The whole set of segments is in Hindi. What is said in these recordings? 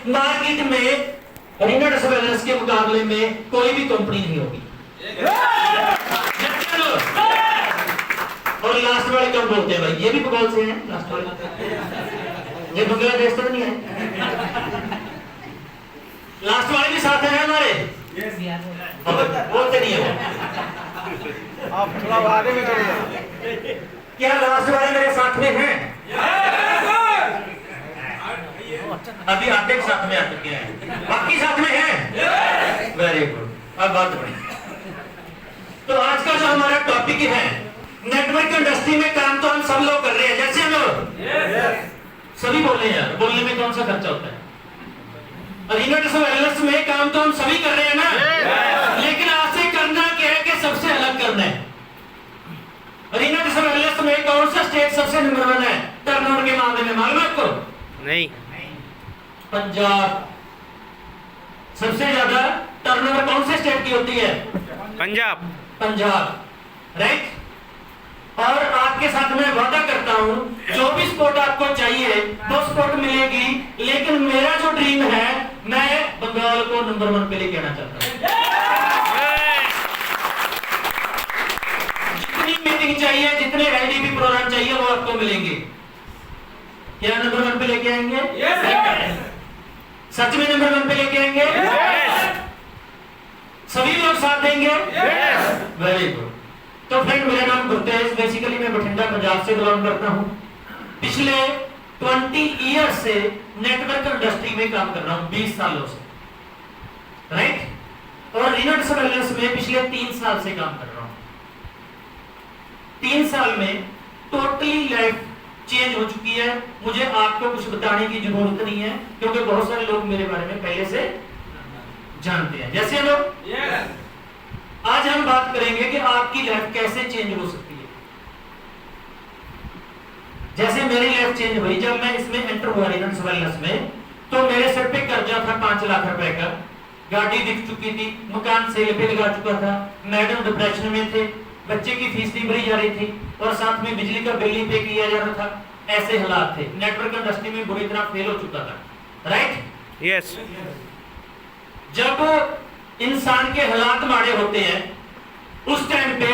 मार्केट में रीना डिसवेलर्स के मुकाबले में कोई भी कंपनी नहीं होगी। और लास्ट वाले कब बोलते हैं भाई? ये भी बंगाल से हैं लास्ट वाले, ये बांग्लादेश तो नहीं है। लास्ट वाले भी साथ हैं हमारे, बोलते नहीं है। आप थोड़ा आगे में चले जाओ। क्या लास्ट वाले मेरे साथ में हैं? अभी आधे के साथ में आ चुके हैं, बाकी साथ में हैं। Very good. अब बात बढ़ी। तो आज का जो हमारा टॉपिक है, नेटवर्क इंडस्ट्री में काम तो हम सब लोग कर रहे हैं, जैसे हम लोग सभी बोल रहे हैं यार, बोलने में कौन सा खर्चा होता है? रीना डिसवेलर्स में काम तो हम सभी कर रहे हैं ना, लेकिन आज से करना क्या है कि सबसे अलग करना है। रीना डिसवेलर्स में कौन सा स्टेट सबसे नंबर 1 है टर्नओवर के मामले में, मालूम है आपको? नहीं। पंजाब। सबसे ज्यादा टर्नओवर कौन से स्टेट की होती है? पंजाब। पंजाब, राइट। और आपके साथ मैं वादा करता हूं, जो भी स्पोर्ट आपको चाहिए वो स्पोर्ट मिलेगी, लेकिन मेरा जो ड्रीम है, मैं बंगाल को नंबर 1 पे लेके आना चाहता हूं। जितनी मीटिंग चाहिए, जितने एलडीपी प्रोग्राम चाहिए वो आपको मिलेंगे। क्या नंबर 1 पे लेके आएंगे? सच में नंबर 1 पे लेके आएंगे? सभी लोग साथ देंगे? Very good. तो फ्रेंड, मेरा नाम गुरतेज, बेसिकली मैं बठिंडा पंजाब से बिलोंग करता हूं। पिछले 20 ईयर से नेटवर्क इंडस्ट्री में काम कर रहा हूं, 20 सालों से, राइट। और रीना डिसवेलर्स में पिछले 3 साल से काम कर रहा हूं। 3 साल में टोटली लाइफ चेंज हो चुकी है। मुझे आपको कुछ बताने की जरूरत नहीं है, क्योंकि बहुत सारे लोग मेरे बारे में पहले से जानते हैं, जैसे लोग। आज हम बात करेंगे कि आपकी लाइफ कैसे चेंज हो सकती है। जैसे मेरी लाइफ चेंज हुई जब मैं इसमें एंटर हुआ रीना डिसवेलर्स में, तो मेरे सर पे कर्जा था 5 लाख रुपए का, गाड़ी बिक चुकी थी, मकान सेल पे लगा चुका था, मैडम डिप्रेशन में थे, बच्चे की फीस नहीं भरी जा रही थी, और साथ में बिजली का बिल नहीं पे किया जा रहा था। ऐसे हालात थे, नेटवर्क इंडस्ट्री में बुरी तरह फेल हो चुका था, राइट। यस। जब इंसान के हालात माड़े होते हैं, उस टाइम पे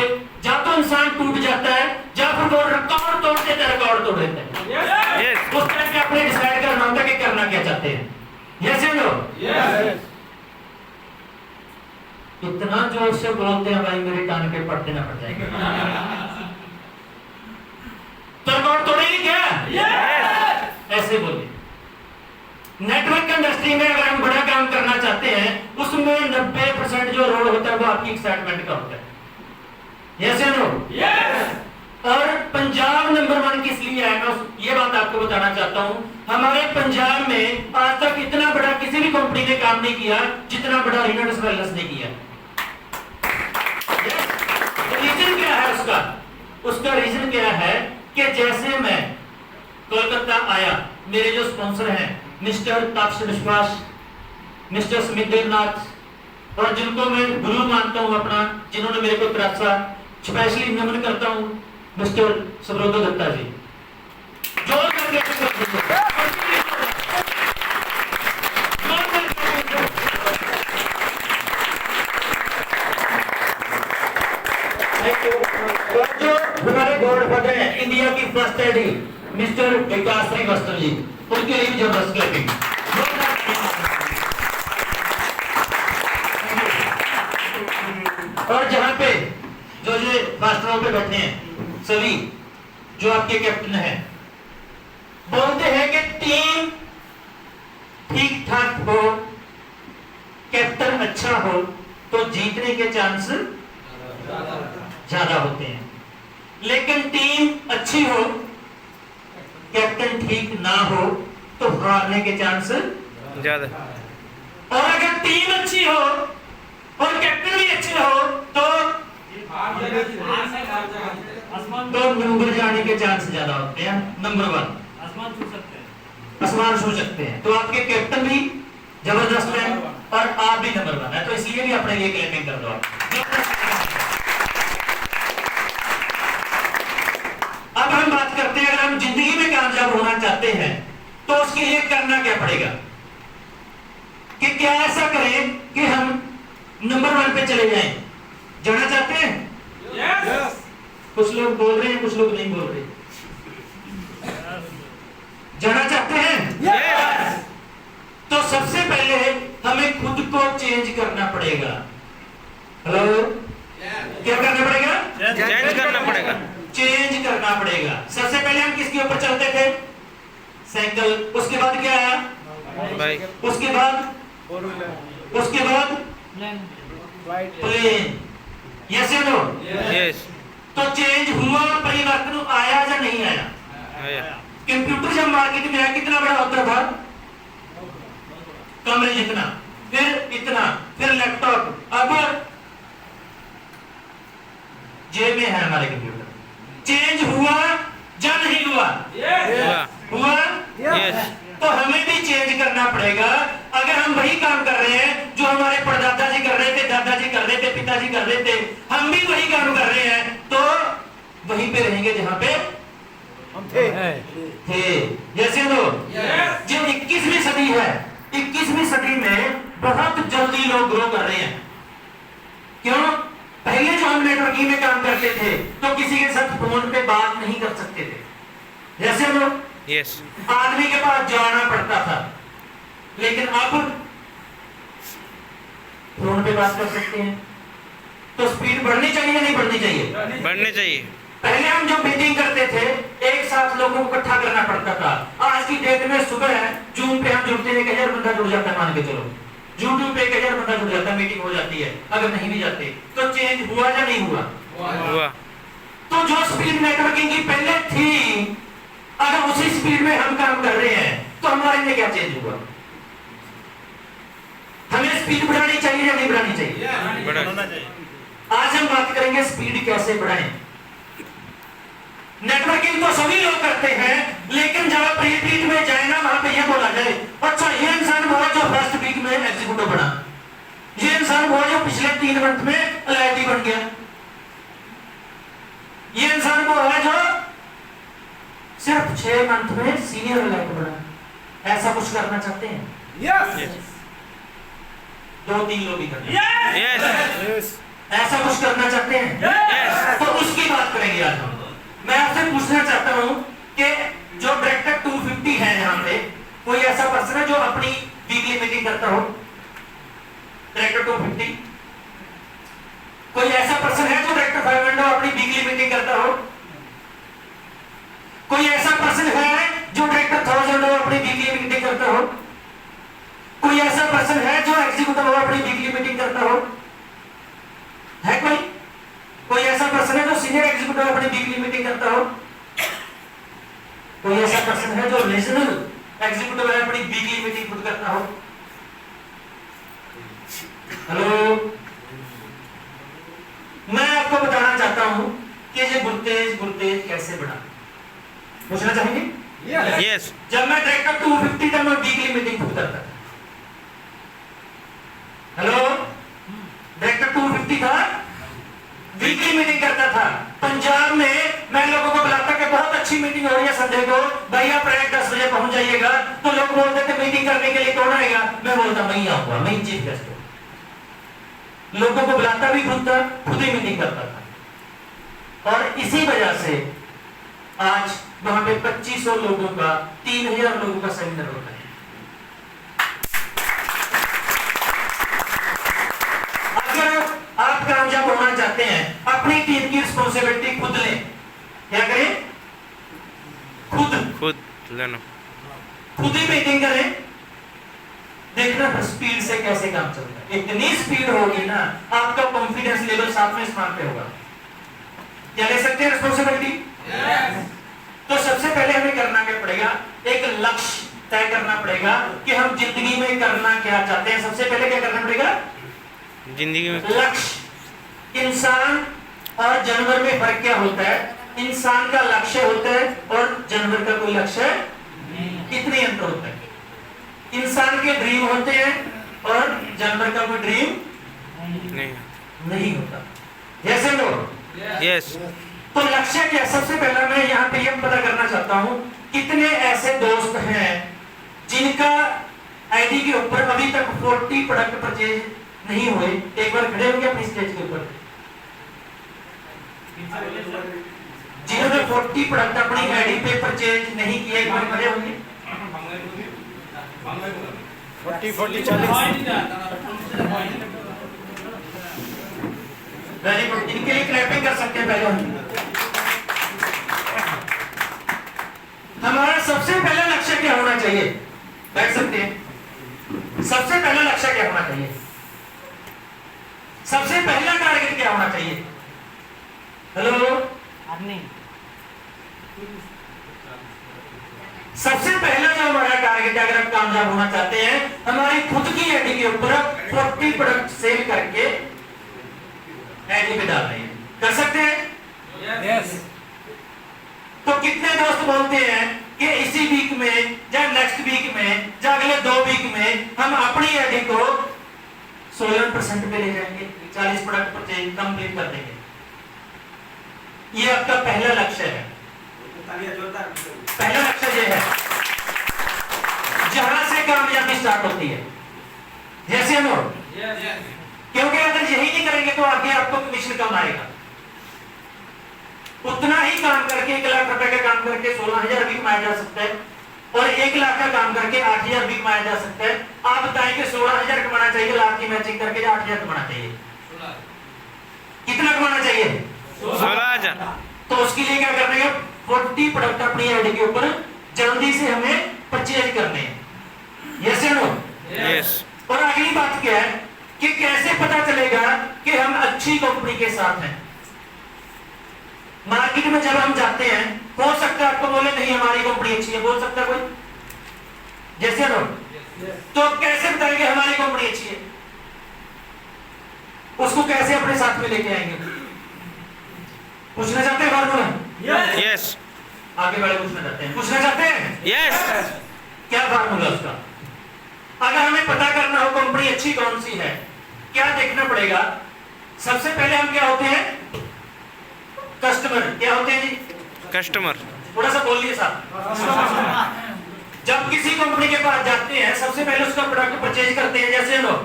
या तो इंसान टूट जाता है, या फिर वो रिकॉर्ड तोड़ देता है, रिकॉर्ड तोड़ देता है। यस। उस टाइम पे अपने डिसाइड करना होता है कि करना क्या चाहते हैं। यस या नो? यस। इतना जोर से बोलते हैं भाई, मेरे कान पे पड़ देना पड़ जाएगा। तो रिकॉर्ड तोड़ेंगे क्या? यस। ऐसे बोलिए। नेटवर्क इंडस्ट्री में अगर हम बड़ा काम करना चाहते हैं, उसमें 90% जो रोल होता है वो आपकी एक्साइटमेंट का होता है। यस या नो? यस। और पंजाब नंबर 1 किस लिए है, मैं ये बात आपको बताना चाहता हूं। हमारे पंजाब में आज तक इतना बड़ा किसी भी कंपनी ने काम नहीं किया जितना बड़ा रीना डिसवेलर्स ने किया। रीजन क्या है उसका? उसका रीजन क्या है कि जैसे मैं कोलकाता आया, मेरे जो स्पॉन्सर हैं मिस्टर तापस विश्वास, मिस्टर स्मित देवनाथ, और जिनको मैं गुरु मानता हूं अपना, जिन्होंने मेरे को तरासा, स्पेशली नमन करता हूं मिस्टर सुब्रतो दत्ता जी, जो हमारे गॉड फादर हैं, इंडिया की फर्स्ट एडी मिस्टर विकास श्रीवास्तव जी, उनके लिए भी जबरदस्त क्लैपिंग। और जहां पे जो ये फास्ट रो पे बैठे हैं सभी, जो आपके कैप्टन हैं, बोलते हैं कि टीम ठीक ठाक हो, कैप्टन अच्छा हो, तो जीतने के चांस ज्यादा होते हैं। लेकिन टीम अच्छी हो, कैप्टन ठीक ना हो, तो हारने के चांस ज्यादा। और अगर टीम अच्छी हो और कैप्टन भी अच्छे हो, तो नंबर जाने के चांस ज्यादा होते हैं। नंबर 1 आसमान छू सकते हैं। तो आपके कैप्टन भी जबरदस्त है और आप भी नंबर 1 है, तो इसलिए भी अपने लिए क्लेमिंग कर दो। अब हम बात करते हैं, अगर हम जिंदगी में कामयाब होना चाहते हैं तो उसके लिए करना क्या पड़ेगा। कि क्या ऐसा करें कि हम नंबर 1 पे चले जाएं? जाना चाहते हैं? यस कुछ लोग बोल रहे हैं, कुछ लोग नहीं बोल रहे। जाना चाहते हैं? यस तो सबसे पहले हमें खुद को चेंज करना पड़ेगा। हेलो, क्या करना पड़ेगा? चेंज करना पड़ेगा। चेंज करना पड़ेगा। सबसे पहले हम किसके ऊपर चलते थे? साइकिल। उसके बाद क्या आया? बाइक। उसके बाद फोर व्हीलर उसके बाद फ्लाइट प्लेन। यस या नो? यस तो चेंज हुआ, परिवर्तन आया या नहीं आया? आया। कंप्यूटर जब मार्केट में आया कितना बड़ा होता था? कमरे जितना, फिर इतना, फिर लैपटॉप, अब जेब में है हमारे कंप्यूटर। चेंज हुआ या नहीं हुआ? हुआ। हुआ। यस तो हमें भी चेंज करना पड़ेगा। अगर हम वही काम कर रहे हैं जो हमारे परदादा जी कर रहे थे, दादाजी कर रहे थे, पिताजी कर रहे थे, हम भी वही काम कर रहे हैं, तो वहीं पे रहेंगे जहां पे हम थे जैसे लोग। जो 21वीं सदी है, 21वीं सदी में बहुत जल्दी लोग ग्रो कर रहे हैं। क्यों? पहले जो हम नेटवर्किंग में काम करते थे तो किसी के साथ फोन पे बात नहीं कर सकते थे। जैसे लोग यस आदमी के पास जाना पड़ता था, लेकिन अब फोन पे बात कर सकते हैं। तो स्पीड बढ़नी चाहिए या नहीं बढ़नी चाहिए? बढ़ने चाहिए। पहले हम जो मीटिंग करते थे एक साथ लोगों को इकट्ठा करना पड़ता था। आज की डेट में सुबह है जूम पे हम जुड़ते हैं, 1000 बंदा जुड़ जाता है, मान के चलो यूट्यूब पे 1000 बंदा जुड़ जाता है, मीटिंग हो जाती है। अगर नहीं भी जाते तो चेंज हुआ या नहीं हुआ? हुआ। तो जो स्पीड नेटवर्किंग की पहले थी, अगर उसी स्पीड में हम काम कर रहे हैं तो हमारे लिए क्या चेंज हुआ? हमें स्पीड बढ़ानी चाहिए या नहीं बढ़ानी चाहिए? बढ़ाना आज हम बात करेंगे स्पीड कैसे बढ़ाएं। नेटवर्किंग तो सभी लोग करते हैं, लेकिन जब आप रिपीट में जाए ना, वहां पे ये बोला जाए, अच्छा ये इंसान वो जो फर्स्ट वीक में एग्जीक्यूटिव बना, ये इंसान वो जो पिछले 3 मंथ में एलआईटी बन गया, ये इंसान वो है जो सिर्फ 6 मंथ में सीनियर एलआईटी बना। ऐसा कुछ करना चाहते हैं? यस 2-3 लोग ही करते हैं। यस यस ऐसा कुछ करना चाहते हैं? यस तो उसकी बात करेंगे आज हम। मैं आपसे पूछना चाहता हूं कि जो डायरेक्टर 250 है यहाँ पे, कोई ऐसा पर्सन है जो अपनी वीकली मीटिंग करता हो? डायरेक्टर 250 कोई ऐसा पर्सन है जो डायरेक्टर 500 अपनी वीकली मीटिंग करता हो? कोई ऐसा पर्सन है जो डायरेक्टर 1000 अपनी वीकली मीटिंग करता हो? कोई ऐसा पर्सन है जो एग्जीक्यूटिव अपनी वीकली मीटिंग करता हो? है कोई ऐसा पर्सन है जो सीनियर एग्जीक्यूटिव अपनी वीकली मीटिंग करता हो? कोई ऐसा पर्सन है जो रीजनल एग्जीक्यूटिव अपनी वीकली मीटिंग खुद करता हो? हेलो, मैं आपको बताना चाहता हूं कि ये गुरतेज कैसे बढ़ा। पूछना चाहेंगे? यस जब मैं डायरेक्टर 250 तक मैं वीकली मीटिंग खुद करता था। हेलो, डायरेक्टर 250 था, वीकली मीटिंग करता था। पंजाब में मैं लोगों को बुलाता कि बहुत अच्छी मीटिंग हो रही है संडे को, भाई आप 10 बजे पहुंच जाइएगा। तो लोग बोलते थे मीटिंग करने के लिए कौन आएगा? मैं बोलता मैं ही आऊंगा, मैं ही चीफ गेस्ट हूं। लोगों को बुलाता भी खुद था, खुद ही मीटिंग करता था। और इसी वजह से आज वहां पे 2500 लोगों का, 3000 लोगों का सेमिनार होता है। अगर आप कामयाब होना चाहते हैं, अपनी टीम की रिस्पॉन्सिबिलिटी खुद लें। क्या करें? खुद लेना। खुद ही मीटिंग करें। देखना स्पीड से कैसे काम चलता है। इतनी स्पीड होगी ना, आपका कॉन्फिडेंस लेवल 7वें स्थान पे होगा। क्या ले सकते हैं रिस्पॉन्सिबिलिटी? तो सबसे पहले हमें करना क्या पड़ेगा? एक लक्ष्य तय करना पड़ेगा कि हम जिंदगी में करना क्या चाहते हैं। सबसे पहले क्या करना पड़ेगा? जिंदगी में लक्ष्य। इंसान और जानवर में फर्क क्या होता है? इंसान का लक्ष्य होता है और जानवर का कोई लक्ष्य कितनी अंतर होता है? इंसान के ड्रीम होते हैं और जानवर का कोई ड्रीम नहीं होता। जैसे लोग यस तो लक्ष्य क्या? सबसे पहला मैं यहाँ पे यह पता करना चाहता हूँ कितने ऐसे दोस्त हैं जिनका आईडी के ऊपर अभी तक 40 प्रोडक्ट परचेज नहीं हुए, एक बार खड़े होंगे अपनी स्टेज के ऊपर। जिन्होंने 40 प्रोडक्ट अपनी आईडी पे परचेज नहीं किए, एक बार खड़े होंगे। 40 40 वेरी गुड, इनके लिए क्लैपिंग कर सकते हैं पहले हम। हमारा सबसे पहला लक्ष्य क्या होना चाहिए? बैठ सकते हैं। सबसे पहला लक्ष्य क्या होना चाहिए? सबसे पहला टारगेट क्या होना चाहिए? हेलो, सबसे पहला जो हमारा टारगेट, अगर आप कामयाब होना चाहते हैं, हमारी खुद की आईडी के ऊपर 40 प्रोडक्ट सेल करके आईडी पे डाल रहे हैं। कर सकते हैं? यस। तो कितने दोस्त बोलते हैं कि इसी वीक में या नेक्स्ट वीक में या अगले 2 वीक में हम अपनी आईडी को 16% पे ले जाएंगे, 40 प्रोडक्ट परचेज कंप्लीट कर देंगे। ये आपका पहला लक्ष्य है। पहला लक्ष्य ये है, जहां से कामयाबी स्टार्ट होती है। जैसे हम, क्योंकि अगर यही नहीं करेंगे तो आगे आपको कमीशन कम आएगा। उतना ही काम करके 1 लाख रुपए का काम करके 16,000 भी कमाया जा सकता है, और 1 लाख का काम करके 8,000 भी कमाया जा सकता है। आप बताएं कि 16,000 कमाना चाहिए लाख की मैचिंग करके, 8,000 कमाना चाहिए? कितना कमाना चाहिए? 16,000। तो उसके लिए क्या करना है? 40 प्रोडक्ट अपनी आईडी के ऊपर जल्दी से हमें परचेज करने हैं। यस या नो? यस। और अगली बात क्या है कि कैसे पता चलेगा कि हम अच्छी कंपनी के साथ हैं? मार्केट में जब हम जाते हैं, हो सकता है आपको बोले नहीं हमारी कंपनी अच्छी है, बोल सकता है कोई? जैसे नो? तो कैसे बताएंगे हमारी कंपनी अच्छी है? उसको कैसे अपने साथ में लेके आएंगे? पूछना चाहते हैं फार्मूला? यस। आगे वाले पूछना चाहते हैं, पूछना चाहते हैं? यस। क्या फार्मूला उसका? अगर हमें पता करना हो कंपनी अच्छी कौन सी है, क्या देखना पड़ेगा? सबसे पहले हम क्या होते हैं? कस्टमर। क्या होते हैं जी? कस्टमर। थोड़ा सा बोलिए साहब। जब किसी कंपनी के पास जाते हैं, सबसे पहले उसका प्रोडक्ट परचेज करते हैं, जैसे लोग।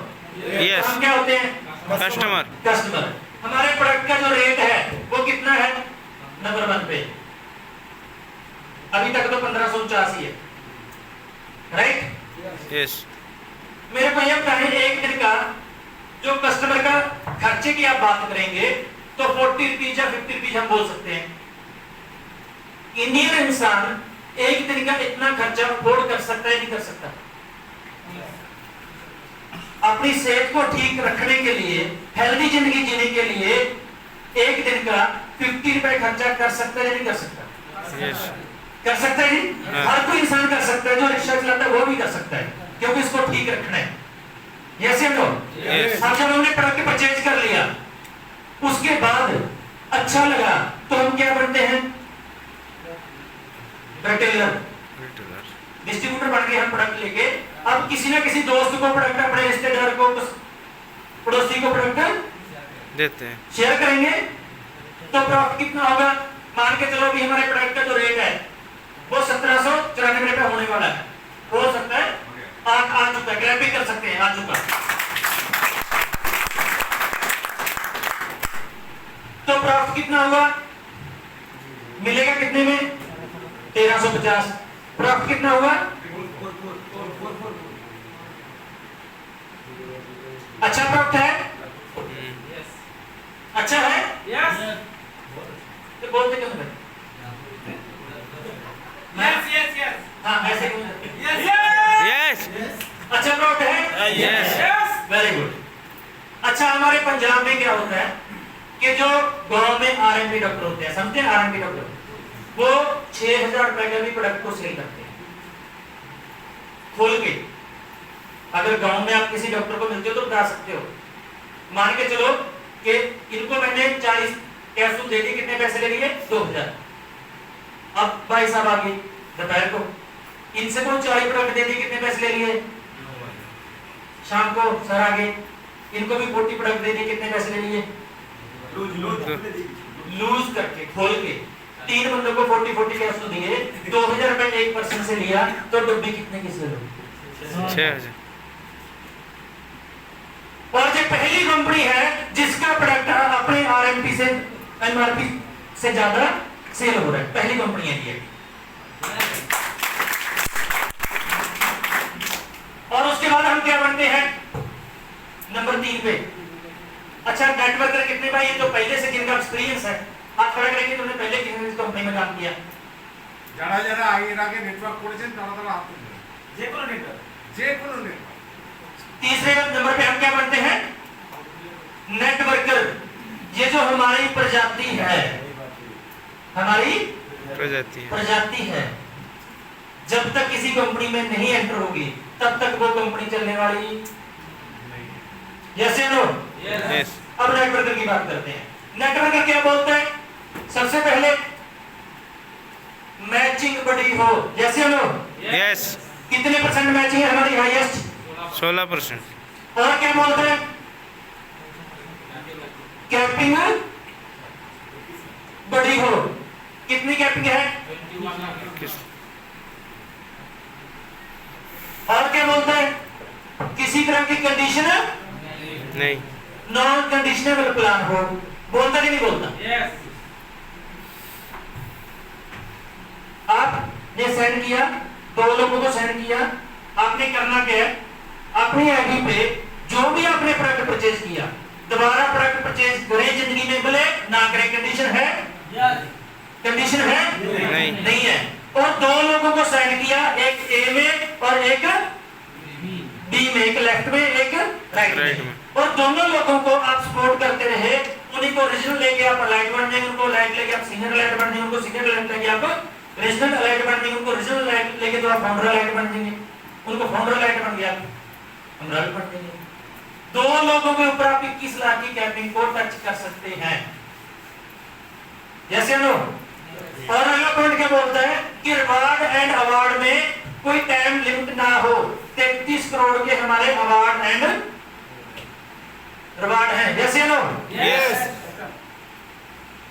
यस। हम क्या होते हैं? कस्टमर। कस्टमर। हमारे प्रोडक्ट का जो रेट है वो कितना है? नंबर 1 पे अभी तक तो 1589 है, राइट? यस। मेरे को यह बताएं, एक दिन का जो कस्टमर का खर्चे की आप बात करेंगे तो 40 रुपीज या 50 रुपीज हम बोल सकते हैं। इंडियन इंसान एक दिन का इतना खर्चा अफोर्ड कर सकता है, नहीं कर सकता? अपनी सेहत को ठीक रखने के लिए, हेल्दी जिंदगी जीने के लिए एक दिन का 50 रुपए खर्चा कर सकता है या नहीं कर सकता? यस। कर सकता है जी? हर कोई इंसान कर सकता है, जो रिक्शा चलाता है वो भी कर सकता है, क्योंकि इसको ठीक रखना है। यस या नो? यस। अब जब हमने प्रोडक्ट परचेज कर लिया, उसके बाद अच्छा लगा तो हम क्या बनते हैं? रिटेलर, डिस्ट्रीब्यूटर बन गए हम प्रोडक्ट लेके। अब किसी ना किसी दोस्त को प्रोडक्ट, अपने रिश्तेदार को, पड़ोसी को प्रोडक्ट देते हैं, शेयर करेंगे, तो प्रॉफिट कितना होगा? मान के चलो भी हमारे प्रोडक्ट का जो रेट है वो 1794 रुपए होने वाला है। हो सकता है आ चुका है, ग्रैपिंग कर सकते हैं, आ चुका। तो प्रॉफिट कितना होगा? मिलेगा कितने में? 1350। प्रॉफिट कितना होगा? अच्छा प्रॉफिट है? अच्छा है? यस। तो बोलते क्यों नहीं? हाँ, ऐसे क्यों? यस। अच्छा प्रॉफिट है? यस। Very good. अच्छा, हमारे पंजाब में क्या होता है कि जो गांव में आरएमपी डॉक्टर होते हैं, समझते हैं आरएमपी डॉक्टर, वो 6,000 रुपए का भी प्रोडक्ट को सेल करते हैं खोल के। अगर गांव में आप किसी डॉक्टर को मिलते हो तो बता सकते हो। मान के चलो कि इनको मैंने 40 कैप्सूल दे दिए, कितने पैसे ले लिए? 2,000। अब भाई साहब आगे दोपहर को इनसे को 40 प्रोडक्ट दे दिए, कितने पैसे ले लिए? शाम को सर आगे इनको भी 40 प्रोडक्ट दे दिए, कितने पैसे ले लिए? लूज करके, खोल के 3 बंदों को 40 कैप्सूल दिए, 2,000 रुपए एक पर्सन से लिया, तो डब्बी कितने की सेल होगी? 6,000। और ये पहली कंपनी है जिसका प्रोडक्ट अपने आरएमपी से एमआरपी से ज्यादा सेल हो रहा है, पहली कंपनी है ये। और उसके बाद हम क्या बनते हैं नंबर 3 पे। अच्छा, नेटवर्कर कितने भाई ये जो पहले से जिनका एक्सपीरियंस है, आप खड़ा करेंगे तुमने पहले किस कंपनी में काम किया? যারা যারা আগে নেটওয়ার্ক করেছেন তারা তারা হাত তুলবেন। যে কোনো নেটওয়ার্ক। तीसरे नंबर पे हम क्या बनते हैं नेटवर्कर। ये जो हमारी प्रजाति है, हमारी प्रजाति है, जब तक किसी कंपनी में नहीं एंटर होगी तब तक वो कंपनी चलने वाली। यस या नो? यस। अब नेटवर्कर की बात करते हैं। नेटवर्कर क्या बोलते हैं? सबसे पहले मैचिंग बड़ी हो। यस या नो? यस। कितने परसेंट मैचिंग है हमारी? हाईएस्ट 16%। और क्या बोलते हैं? कैपिंग बड़ी हो। कितनी कैपिंग है? और क्या बोलते हैं? किसी तरह की कंडीशन नहीं। नॉन कंडीशनेबल प्लान हो। बोलता कि नहीं बोलता? आपने सेंड किया, 2 लोगों को सेंड किया, आपने करना क्या है? अपनी आईडी पे जो भी आपने प्रोडक्ट परचेज किया, दोबारा प्रोडक्ट परचेज करें जिंदगी में, बोले ना करें। कंडीशन है? कंडीशन है? नहीं है। और 2 लोगों को सेंड किया, एक ए में और एक बी में, एक लेफ्ट में एक राइट में, और दोनों लोगों को आप सपोर्ट करते रहे। उन्हीं को रीजनल लेके आप अलाइट बन जाएंगे, उनको अलाइट लेके आप सीनियर अलाइट बन जाएंगे, उनको सीनियर अलाइट लेके आप रीजनल अलाइट बन जाएंगे, उनको रीजनल अलाइट लेके तो आप फाउंडर अलाइट बन जाएंगे, उनको फाउंडर अलाइट बन गया हम अलाइट बन जाएंगे। 2 लोगों के ऊपर आप 21 लाख की कैपिंग को टच कर सकते हैं। यस या नो? और अगला पॉइंट क्या बोलता है कि रिवार्ड एंड अवार्ड में कोई टाइम लिमिट ना हो। 33 करोड़ के हमारे अवार्ड एंड रिवार्ड हैं। यस या नो? यस।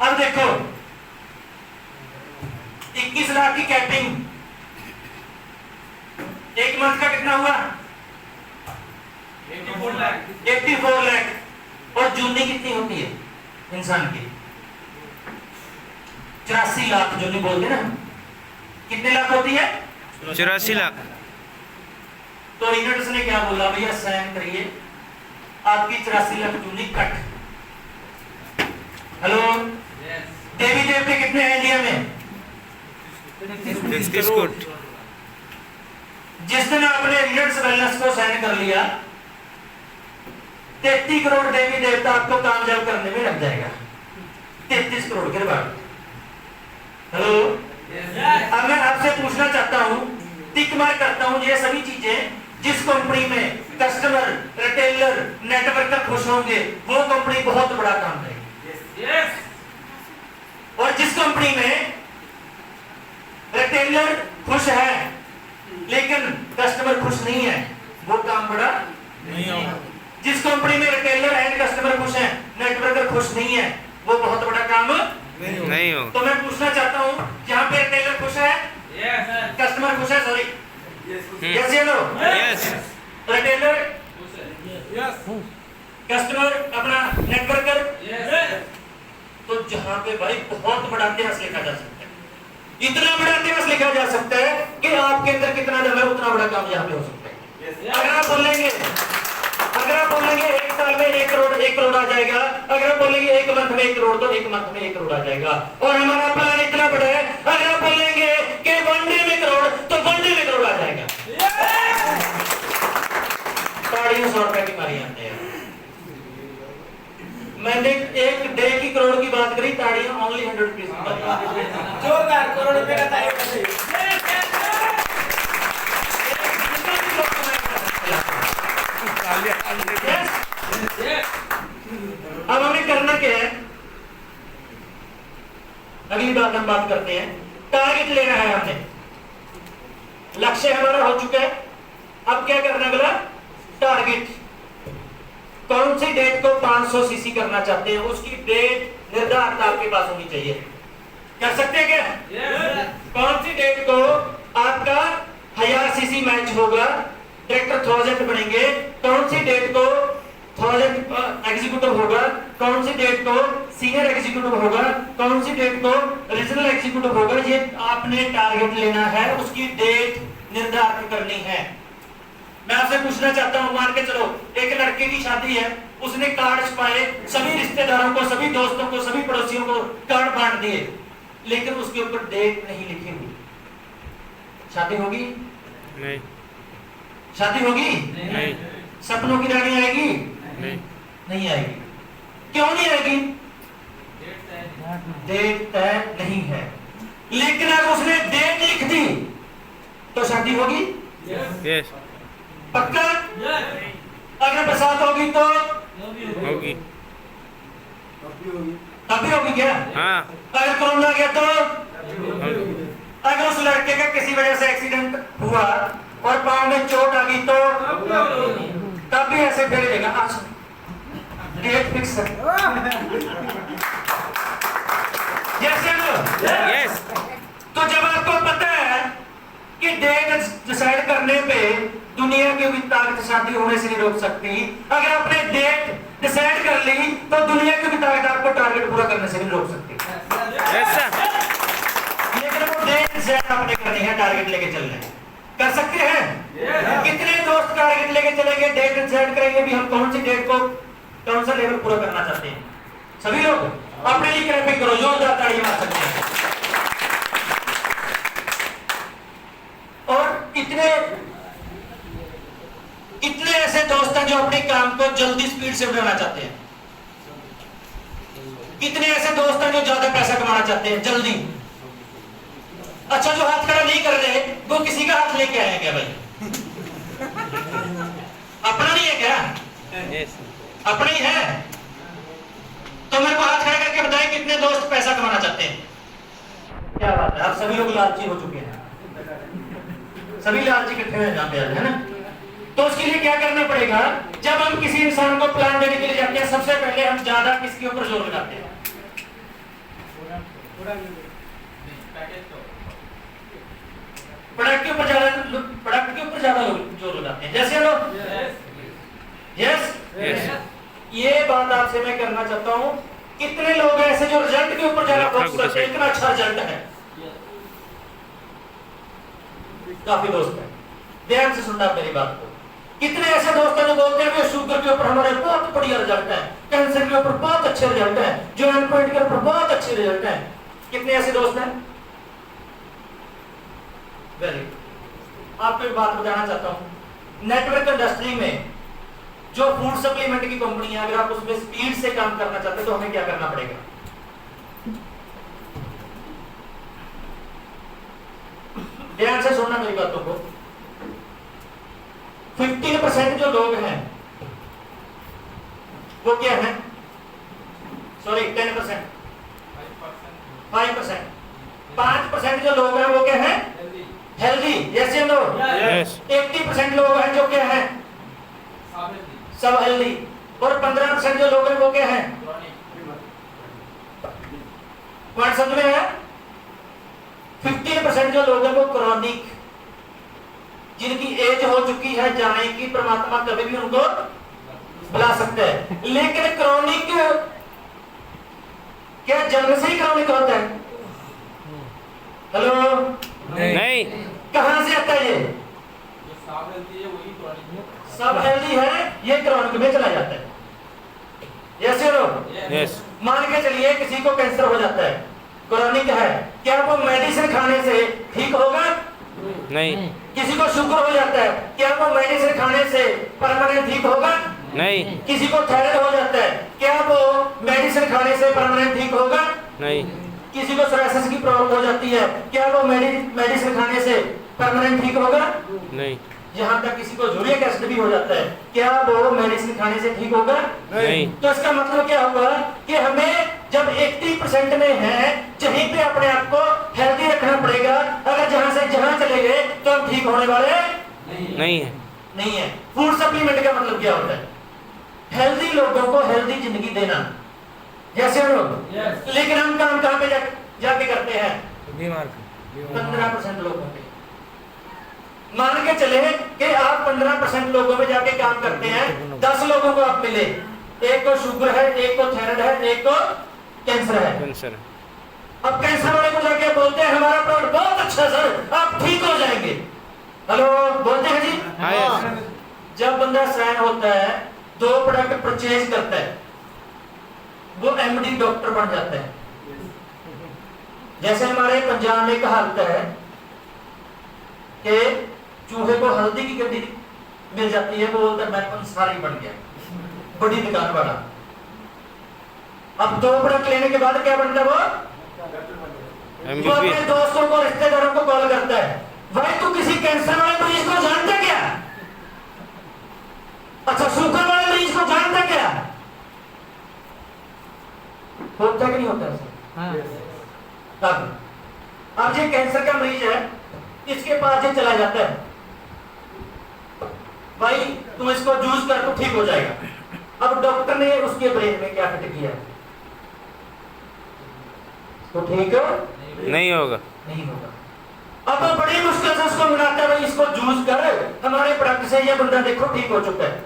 अब देखो 21 लाख की कैपिंग, एक मंथ का कितना हुआ? 84 लाख। और जूनी कितनी होती है इंसान की? 84 लाख जूनी बोलते ना। कितने लाख होती है? 84 लाख। तो यूनिट्स ने क्या बोला? भैया साइन करिए, आपकी 84 लाख जूनी कट। हेलो, देवी देवते कितने हैं इंडिया में? 33 करोड़। जिस दिन आपने यूनिट्स बैलेंस को साइन कर लिया, 33 करोड़ देवी देवता आपको कामयाब करने में लग जाएगा। 33 करोड़ के बाद। हेलो, अब मैं आपसे पूछना चाहता हूं, टिक मार्क करता हूं, ये सभी चीजें जिस कंपनी में कस्टमर, रिटेलर, नेटवर्कर खुश होंगे वो कंपनी बहुत बड़ा काम करेगी। और जिस कंपनी में रिटेलर खुश है लेकिन कस्टमर खुश नहीं है वो काम बड़ा नहीं होगा। जिस कंपनी में रिटेलर एंड कस्टमर खुश है, नेटवर्कर खुश नहीं है, वो बहुत बड़ा काम नहीं हो। तो मैं पूछना चाहता हूं, जहां पे रिटेलर खुश है, कस्टमर खुश है, सॉरी, यस या नो? यस। रिटेलर, कस्टमर, अपना नेटवर्कर, तो जहां पे भाई बहुत बड़ा इतिहास लिखा जा सकता है, इतना बड़ा इतिहास लिखा जा सकता है कि आपके अंदर कितना दम है उतना बड़ा काम यहाँ पे हो सकता है। अगर आप बोलेंगे 1 साल में 1 करोड़ आ जाएगा, अगर आप बोलेंगे 1 मंथ में 1 करोड़, तो 1 मंथ में 1 करोड़ आ जाएगा। और हमारा प्लान इतना बड़ा है, अगर आप बोलेंगे कि 1 डे में करोड़, तो 1 डे में करोड़ आ जाएगा। ताड़ियों 100 रुपए की मारी आते हैं। मैंने 1 डे की करोड़ की बात करी, ताड़ियां ओनली 100 रुपीज की बात करी। जोरदार करोड़ रुपए का तारीफ करिए। अब हमें करना क्या है? अगली बात हम बात करते हैं, टारगेट लेना है हमने। लक्ष्य हमारा हो चुका है, अब क्या करना है? टारगेट। कौन सी डेट को 500 सीसी करना चाहते हैं, उसकी डेट निर्धारित आपके पास होनी चाहिए। कर सकते हैं क्या? कौन सी डेट को आपका 1000 सीसी मैच होगा, ट्रैक्टर 1000 बनेंगे, कौन सी डेट को थर्ड एग्जीक्यूटिव होगा, कौन सी डेट को सीनियर एग्जीक्यूटिव होगा, कौन सी डेट को रीजनल एग्जीक्यूटिव होगा, ये आपने टारगेट लेना है, उसकी डेट निर्धारित करनी है। मैं आपसे पूछना चाहता हूं, मान के चलो एक लड़के की शादी है, उसने कार्ड छपाए, सभी रिश्तेदारों को, सभी दोस्तों को, सभी पड़ोसियों को कार्ड बांट दिए, लेकिन उसके ऊपर डेट नहीं लिखी हुई, शादी होगी? नहीं। शादी होगी? नहीं। सपनों की रानी आएगी? नहीं। नहीं आएगी। क्यों नहीं आएगी? डेट तय नहीं है। लेकिन अगर उसने डेट लिख दी तो शादी होगी? यस। पक्का? अगर बरसात होगी तो होगी। तब भी होगी क्या? हाँ। अगर कोरोना गया तो? होगी। अगर उस लड़के का किसी वजह से एक्सीडेंट हुआ और पांव में चोट आ गई तो तब भी ऐसे फेरे देगा। आज डेट फिक्स है। यस। तो जब आपको पता है कि डेट डिसाइड करने पे दुनिया की भी ताकत शादी होने से नहीं रोक सकती, अगर आपने डेट डिसाइड कर ली तो दुनिया की भी ताकत आपको टारगेट पूरा करने से नहीं रोक सकती। Yes sir. लेकिन वो डेट डिसाइड आपने करनी है, टारगेट लेके चलना है। कर सकते हैं? कितने दोस्त टारगेट लेके चलेंगे, डेट डिसाइड करेंगे भी हम कौन सी डेट को कौन सा लेवल पूरा करना चाहते हैं? सभी लोग अपने लिए क्लैपिंग करो, जोरदार ताली मार सकते हैं। और कितने ऐसे दोस्त हैं जो अपने काम को जल्दी स्पीड से बनाना चाहते हैं? कितने ऐसे दोस्त हैं जो ज्यादा पैसा कमाना चाहते हैं जल्दी? अच्छा, जो हाथ खड़ा नहीं कर रहे वो किसी का हाथ लेके आए हैं क्या भाई? अपना नहीं है क्या? यस। अपना ही है। तो मेरे को हाथ खड़ा करके बताएं कितने दोस्त पैसा कमाना चाहते हैं? क्या बात है, आप सभी लोग लालची हो चुके हैं, सभी लालची इकट्ठे हैं यहाँ पे, है ना? तो उसके लिए क्या करना पड़ेगा? जब हम किसी इंसान को प्लान देने के लिए जाते हैं, सबसे पहले हम ज्यादा किसके ऊपर जोर लगाते हैं? प्रोडक्ट के ऊपर ज्यादा जोर लगाते हैं। जैसे लोग यस, ये बात आपसे मैं करना चाहता हूं, कितने लोग ऐसे जो रिजल्ट के ऊपर ज्यादा फोकस करते हैं? इतना अच्छा रिजल्ट है, काफी दोस्त हैं, ध्यान से सुनना मेरी बात को। कितने ऐसे दोस्त हैं जो बोलते हैं कि शुगर के ऊपर हमारे बहुत बढ़िया रिजल्ट है, कैंसर के ऊपर बहुत अच्छे रिजल्ट है, जॉइंट पॉइंट के ऊपर बहुत अच्छे रिजल्ट है। कितने ऐसे दोस्त हैं? Very good. आपको एक बात बताना चाहता हूं, नेटवर्क इंडस्ट्री में जो फूड सप्लीमेंट की कंपनी है, अगर आप उसमें स्पीड से काम करना चाहते हैं तो हमें क्या करना पड़ेगा? ध्यान से सुनना मेरी बातों को। 15% जो लोग हैं वो क्या है? सॉरी 10%, 5%, 5% जो लोग हैं वो क्या है? हेल्दी। जैसे लोग 80% लोग हैं जो क्या है? सब हेल्दी। और 15% जो लोग हैं वो क्या है? पॉइंट समझ में है? 15% जो लोग हैं वो क्रॉनिक, जिनकी एज हो चुकी है जाने की, परमात्मा कभी भी उनको बुला सकता है। लेकिन क्रॉनिक क्या जन्म से ही क्रॉनिक होता है? हेलो, नहीं। कहां से आता है? ये सब हेल्दी है, ये क्रॉनिक में चला जाता है। यस लोग? यस। मान के चलिए किसी को कैंसर हो जाता है, क्रॉनिक है, क्या वो मेडिसिन खाने से ठीक होगा? नहीं। किसी को शुगर हो जाता है, क्या वो मेडिसिन खाने से परमानेंट ठीक होगा? नहीं। किसी को थायराइड हो जाता है, क्या वो मेडिसिन खाने से परमानेंट ठीक होगा? नहीं। किसी को सोरायसिस की प्रॉब्लम हो जाती है, क्या वो मेडिसिन खाने से परमानेंट ठीक होगा? नहीं। यहाँ तक किसी को यूरिक एसिड भी हो जाता है, क्या वो मेडिसिन खाने से ठीक होगा? नहीं। तो इसका मतलब क्या हुआ कि हमें जब 80% में है, जहीं पे अपने आप को हेल्दी रखना पड़ेगा। अगर जहां से जहां चले गए तो हम ठीक होने वाले नहीं है। नहीं है। फूड सप्लीमेंट का मतलब क्या होता है? हेल्दी लोगों को हेल्दी जिंदगी देना। जैसे लोग लेकिन हम काम कहां पे जाके करते हैं? 15% लोगों पे। मान के चले कि आप 15% लोगों में जाके काम करते हैं, 10 लोगों को आप मिले, एक को शुगर है, एक को थायराइड है, एक को कैंसर है। कैंसर अब कैंसर वाले को जाके बोलते हैं हमारा प्रोडक्ट बहुत अच्छा है सर, आप ठीक हो जाएंगे। हेलो, बोलते हैं जी। हाँ, यस। जब बंदा साइन होता है, 2 प्रोडक्ट परचेज करता है, वो एमडी डॉक्टर बन जाता है। जैसे हमारे पंजाब में कहावत है कि चूहे को हल्दी की गड्डी मिल जाती है, वो बोलता है मैं पंसारी बन गया, बड़ी दुकान वाला। अब 2 प्रोडक्ट लेने के बाद क्या बनता है वो अपने दोस्तों को, रिश्तेदारों को कॉल करता है, भाई तू किसी कैंसर वाले मरीज को जानता क्या? अच्छा, शुगर वाले मरीज को जानता क्या? होता कि नहीं होता ऐसा? अब ये कैंसर का मरीज है, इसके पास ये चला जाता है, भाई तुम इसको जूस कर तो ठीक हो जाएगा। अब डॉक्टर ने उसके ब्रेन में क्या फिट किया, तो ठीक नहीं होगा। नहीं होगा। अब वो बड़ी मुश्किल से उसको मिलाता है, भाई इसको जूस कर, हमारे प्रोडक्ट से ये बंदा देखो ठीक हो चुका है।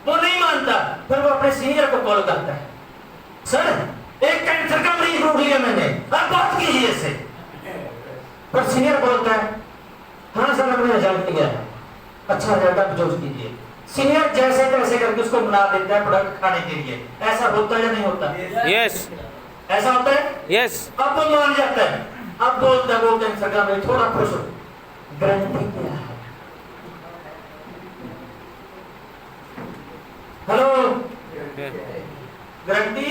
वो नहीं मानता, फिर वो अपने सीनियर को कॉल करता है, सर एक कैंसर का मरीज ढूंढ लिया मैंने, अब बात कीजिए इससे। पर सीनियर बोलता है हाँ सर हमने रिजल्ट लिया है, अच्छा रिजल्ट आप जूस कीजिए। सीनियर जैसे तैसे करके उसको मना देता है प्रोडक्ट खाने के लिए। ऐसा होता है या नहीं होता? यस, ऐसा होता है। यस। अब वो मान जाता है, अब बोलता है वो कैंसर का मरीज थोड़ा खुश हो, गारंटी क्या है? हेलो, गारंटी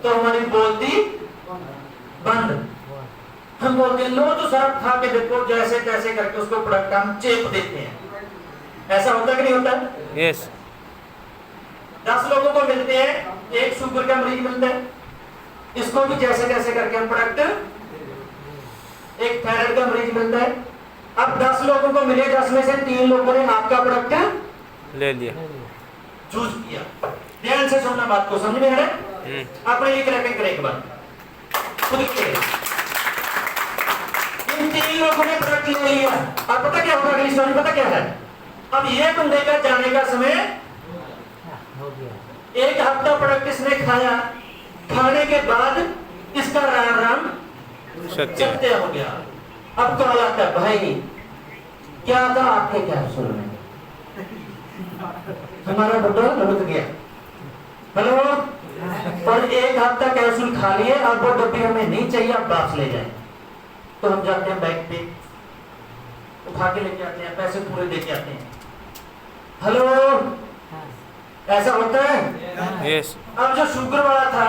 तो हमारी बोलती बंद। हम बोलते हैं लो तो सर खा के देखो, जैसे तैसे करके उसको प्रोडक्ट हम चेप देते हैं। ऐसा होता कि नहीं होता? यस। 10 लोगों को मिलते हैं, एक शुगर का मरीज मिलता है, इसको भी जैसे तैसे करके हम प्रोडक्ट, एक थायराइड का मरीज मिलता है। अब 10 लोगों को मिले, 10 में से 3 लोगों ने आपका प्रोडक्ट ले लिया, चूज किया। ध्यान से सुनना बात को, समझ में आ रहा है? आपने ये क्रैकिंग करे एक बार खुद के, इन 3 लोगों ने प्रोडक्ट ले लिया। अब पता क्या होगा, अगली स्टोरी पता क्या है? अब ये बंदे का जाने का समय हो गया, 1 हफ्ता प्रोडक्ट इसने खाया, खाने के बाद इसका राम सत्य हो गया। अब कॉल आता है, भाई क्या था आपके कैप्सूल में? हमारा बुड्ढा लुढ़क गया। हेलो, पर 1 हफ्ता कैप्सूल खा लिए, अब वो डब्बी हमें नहीं चाहिए, आप वापस ले जाए। तो हम जाते हैं बैंक पे, उठा के लेके आते हैं, पैसे पूरे देके आते हैं। हेलो, ऐसा होता है? यस। अब जो शुगर वाला था,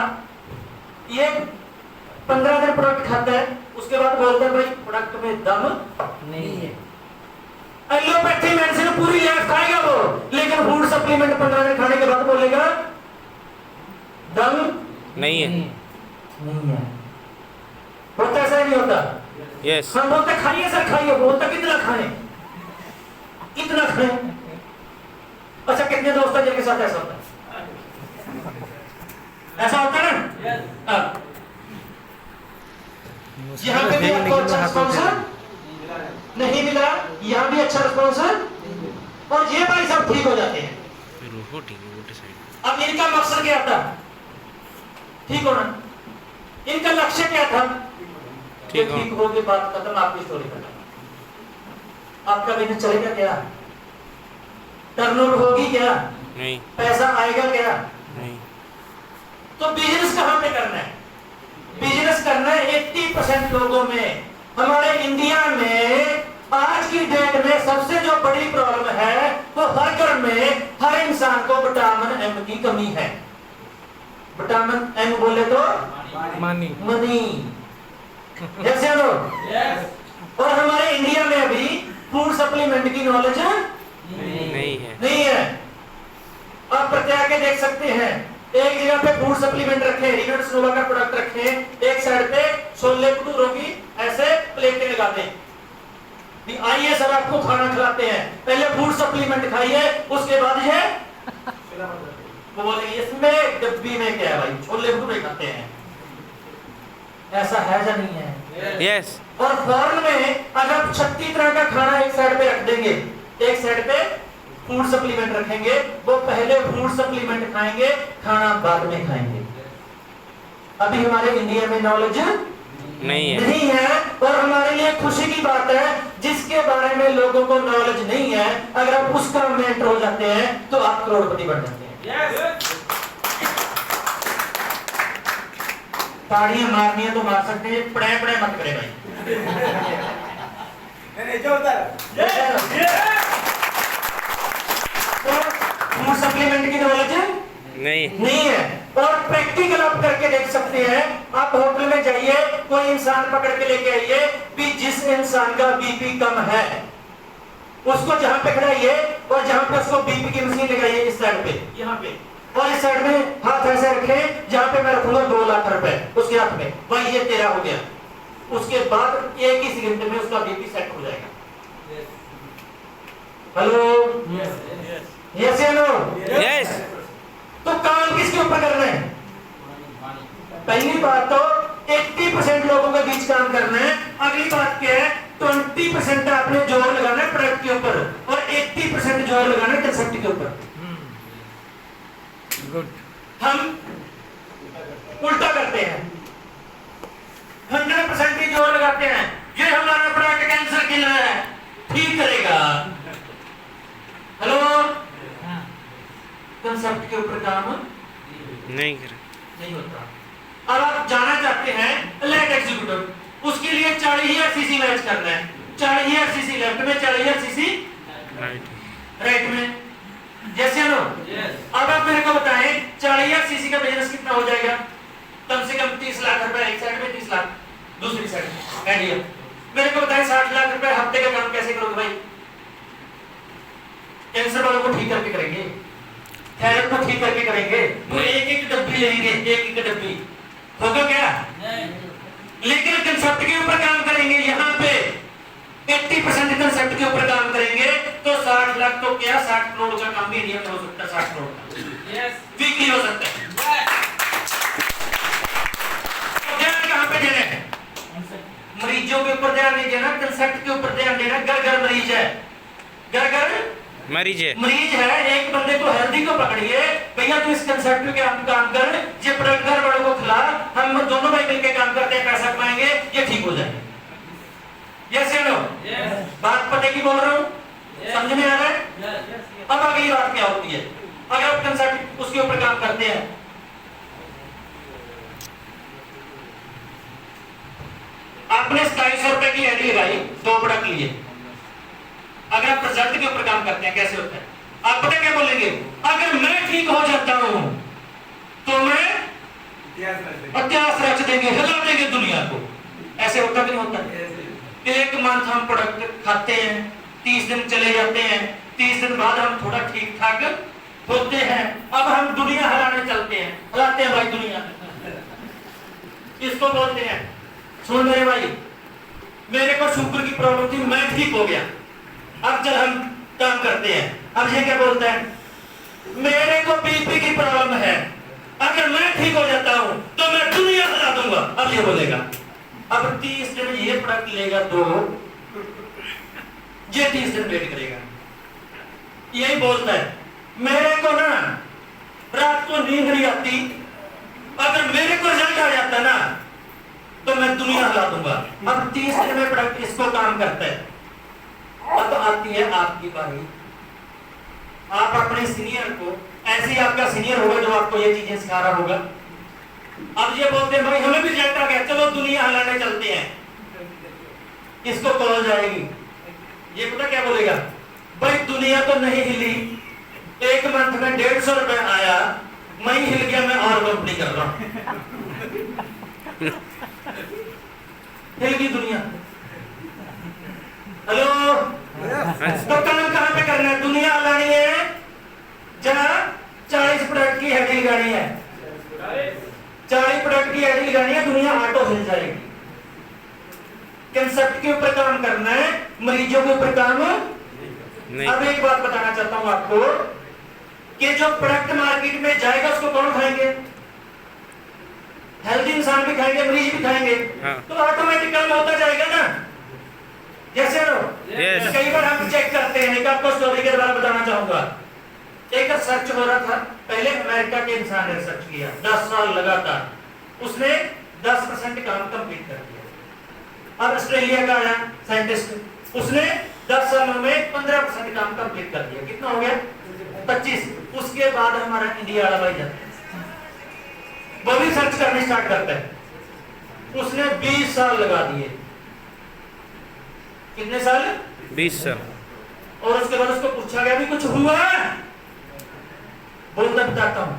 ये 15 दिन प्रोडक्ट खाता है, उसके बाद बोलता है भाई प्रोडक्ट में दम नहीं है। एलोपैथी मेडिसिन पूरी लाइफ खाएगा वो, लेकिन फूड सप्लीमेंट 15 दिन खाने के बाद बोलेगा दम नहीं है। नहीं है। होता ऐसा नहीं होता? यस। हम बोलते खाइए सर खाइए, बोलता कितना खाएं, कितना खाएं। अच्छा, कितने दोस्त हैं जिनके साथ ऐसा होता है? ऐसा होता है ना? यहाँ पे भी आपको अच्छा स्पॉन्सर नहीं मिला, यहाँ भी अच्छा स्पॉन्सर, और ये भाई सब ठीक हो जाते हैं। अब इनका मकसद क्या था? ठीक होना। इनका लक्ष्य क्या था? ठीक हो के बात खत्म, आपकी स्टोरी खत्म। आपका बिजनेस चलेगा क्या? टर्नओवर होगी क्या? नहीं। पैसा आएगा क्या? नहीं। तो बिजनेस कहां पे करना है? बिजनेस करना है 80% लोगों में। हमारे इंडिया में आज की डेट में सबसे जो बड़ी प्रॉब्लम है, वो हर घर में हर इंसान को विटामिन एम की कमी है। विटामिन एम बोले तो मनी, जैसे लोग। और हमारे इंडिया में अभी फूड सप्लीमेंट की नॉलेज नहीं है। आप प्रत्याग के देख सकते हैं, एक जगह पे फूड सप्लीमेंट रखे, रिगर्स नोवा का प्रोडक्ट रखे, एक साइड पे छोले भटूरों की ऐसे प्लेटें लगाते हैं। आइए सर आपको खाना खिलाते हैं, पहले फूड सप्लीमेंट खाइए, उसके बाद ये वो बोले इसमें डब्बी में क्या है भाई, छोले भटूरे खाते हैं। ऐसा है या नहीं है? यस। और फॉरेन में अगर 36 तरह का खाना एक साइड पे रख देंगे, एक साइड पे फूड सप्लीमेंट रखेंगे, वो पहले फूड सप्लीमेंट खाएंगे, खाना बाद में खाएंगे। अभी हमारे इंडिया में नॉलेज नहीं है और हमारे लिए खुशी की बात है, जिसके बारे में लोगों को नॉलेज नहीं है, अगर आप उस काम में एंटर हो जाते हैं तो आप करोड़पति बन जाते हैं। ताड़ियां मारनी है तो मार सकते हैं, पड़े पड़े मत करे भाई। फूड सप्लीमेंट की नॉलेज नहीं है और प्रैक्टिकल आप करके देख सकते हैं। आप होटल में जाइए, कोई इंसान पकड़ के लेके आइए कि जिस इंसान का बीपी कम है उसको जहां पे खड़ाइए और जहां पे उसको बीपी की मशीन लगाइए, इस साइड पे, यहाँ पे, और इस साइड में हाथ ऐसे रखें जहां पे मैं रखूंगा 2 लाख रुपए उसके हाथ में, भाई ये तेरा हो गया। उसके बाद एक ही सेकंड में उसका बीपी सेट हो जाएगा। हेलो, यस या नो? यस। तो काम किसके ऊपर करना है? पहली बात तो 80% लोगों के बीच काम करना है। अगली बात क्या है? 20% आपने जोर लगाना है प्रोडक्ट के ऊपर और 80% जोर लगाना है कंसेप्ट के ऊपर। गुड। हम उल्टा करते हैं, 100% ही जोर लगाते हैं, ये हमारा प्रोडक्ट कैंसर किलर है, ठीक करेगा। हेलो, कंसेप्ट के ऊपर काम नहीं होता। अब आप जाना चाहते हैं लेट एग्जीक्यूटिव, उसके लिए 40,000 सीसी मैच करना है, 40,000 सीसी लेफ्ट में, 40,000 सीसी राइट में, जैसे नो। अब आप मेरे को बताएं 40,000 सीसी का बिजनेस कितना हो जाएगा? कम से कम 30 लाख रुपए एक साइड में, 30 लाख दूसरी साइड। आइडिया मेरे को बताएं 60 लाख रुपए हफ्ते का काम कैसे करोगे भाई? कैंसर वालों को ठीक करके करेंगे, थायराइड को ठीक करके करेंगे, वो एक डब्बी लेंगे, एक डब्बी होगा क्या? लेकिन कंसेप्ट के ऊपर काम करेंगे, यहाँ पे 80% कंसेप्ट के ऊपर काम करेंगे तो 60 लाख तो क्या 60 करोड़ का काम भी इंडिया में हो सकता है। 60 करोड़ का वीकली हो सकता है। ध्यान कहाँ पे देना है? मरीजों के ऊपर ध्यान नहीं देना, कंसेप्ट के ऊपर ध्यान देना। घर घर मरीज है, घर घर मरीज है। एक बंदे को हेल्दी को पकड़िए, भैया तू इस कंसेप्ट पे काम कर, ये प्रोडक्ट घर वालों को खिला, हम दोनों भाई मिलकर काम करते हैं, पैसा कमाएंगे, ये ठीक हो जाएगा। यस या नो? बात पते की बोल रहा हूँ, समझ में आ रहा है? अब अगली बात क्या होती है? अगर आप कंसेप्ट उसके ऊपर काम करते हैं, आपने 250 रुपए की एडी लगाई, 2 प्रोडक्ट लिए, अगर आप रिजल्ट के ऊपर काम करते हैं कैसे होता है? आप पता क्या बोलेंगे? अगर मैं ठीक हो जाता हूं तो मैं इतिहास रच देंगे, हिला देंगे दुनिया को। ऐसे होता कि नहीं होता? एक मंथ हम प्रोडक्ट खाते हैं, 30 दिन चले जाते हैं, 30 दिन बाद हम थोड़ा ठीक ठाक होते हैं, अब हम दुनिया हिलाने चलते हैं, हिलाते हैं भाई दुनिया। इसको बोलते हैं, सुन मेरे भाई, मेरे को शुगर की प्रॉब्लम थी, मैं ठीक हो गया, अब चल हम काम करते हैं। अब ये क्या बोलता है? मेरे को बीपी की प्रॉब्लम है, अगर मैं ठीक हो जाता हूं तो मैं दुनिया हिला दूंगा। अब ये बोलेगा, अब 30 दिन ये प्रोडक्ट लेगा, 2 ये 30 दिन वेट करेगा। यही बोलता है, मेरे को ना रात को नींद नहीं आती, अगर मेरे को रिजल्ट आ जाता ना तो मैं दुनिया हिला दूंगा। अब 30 दिन में प्रोडक्ट इसको काम करता है। अब आती है आपकी बारी, आप अपने सीनियर को, ऐसे ही आपका सीनियर होगा जो आपको ये चीजें सिखा रहा होगा। अब ये बोलते हैं भाई हमें भी रिजल्ट आ गया, चलो दुनिया हिलाने चलते हैं, इसको कॉल जाएगी। ये पता क्या बोलेगा? भाई दुनिया तो नहीं हिली, एक मंथ में 150 रुपए आया, मैं हिल गया, मैं और कंपनी कर रहा हूं। हिल गई दुनिया। हेलो, तो काम कहां पे करना है? दुनिया हिलानी है जहां 40 प्रोडक्ट की हेडी लगानी है, 40 प्रोडक्ट की हेडी लगानी है, दुनिया ऑटो हिल जाएगी। कंसेप्ट के ऊपर काम करना है, मरीजों के ऊपर काम नहीं। अब एक बात बताना चाहता हूं आपको कि जो प्रोडक्ट मार्केट में जाएगा उसको कौन खाएंगे? हेल्दी इंसान भी खाएंगे, मरीज भी खाएंगे, हाँ। तो ऑटोमेटिक काम होता जाएगा ना। जैसे Yes. कई बार हम चेक करते हैं, एक आपको स्टोरी के बारे में बताना चाहूंगा। एक सर्च हो रहा था, पहले अमेरिका के इंसान ने सर्च किया 10 साल लगातार, उसने 10% काम कंप्लीट कर दिया। अब ऑस्ट्रेलिया का आया साइंटिस्ट, उसने 10 सालों में 15% काम कंप्लीट कर दिया। कितना हो गया? 25। उसके बाद हमारा इंडिया वाला भाई जाता है, वो भी सर्च करने स्टार्ट करता है, उसने 20 साल लगा दिए। कितने साल? 20 साल। और उसके बाद उसको पूछा गया भी कुछ हुआ? बोलता बताता हूं।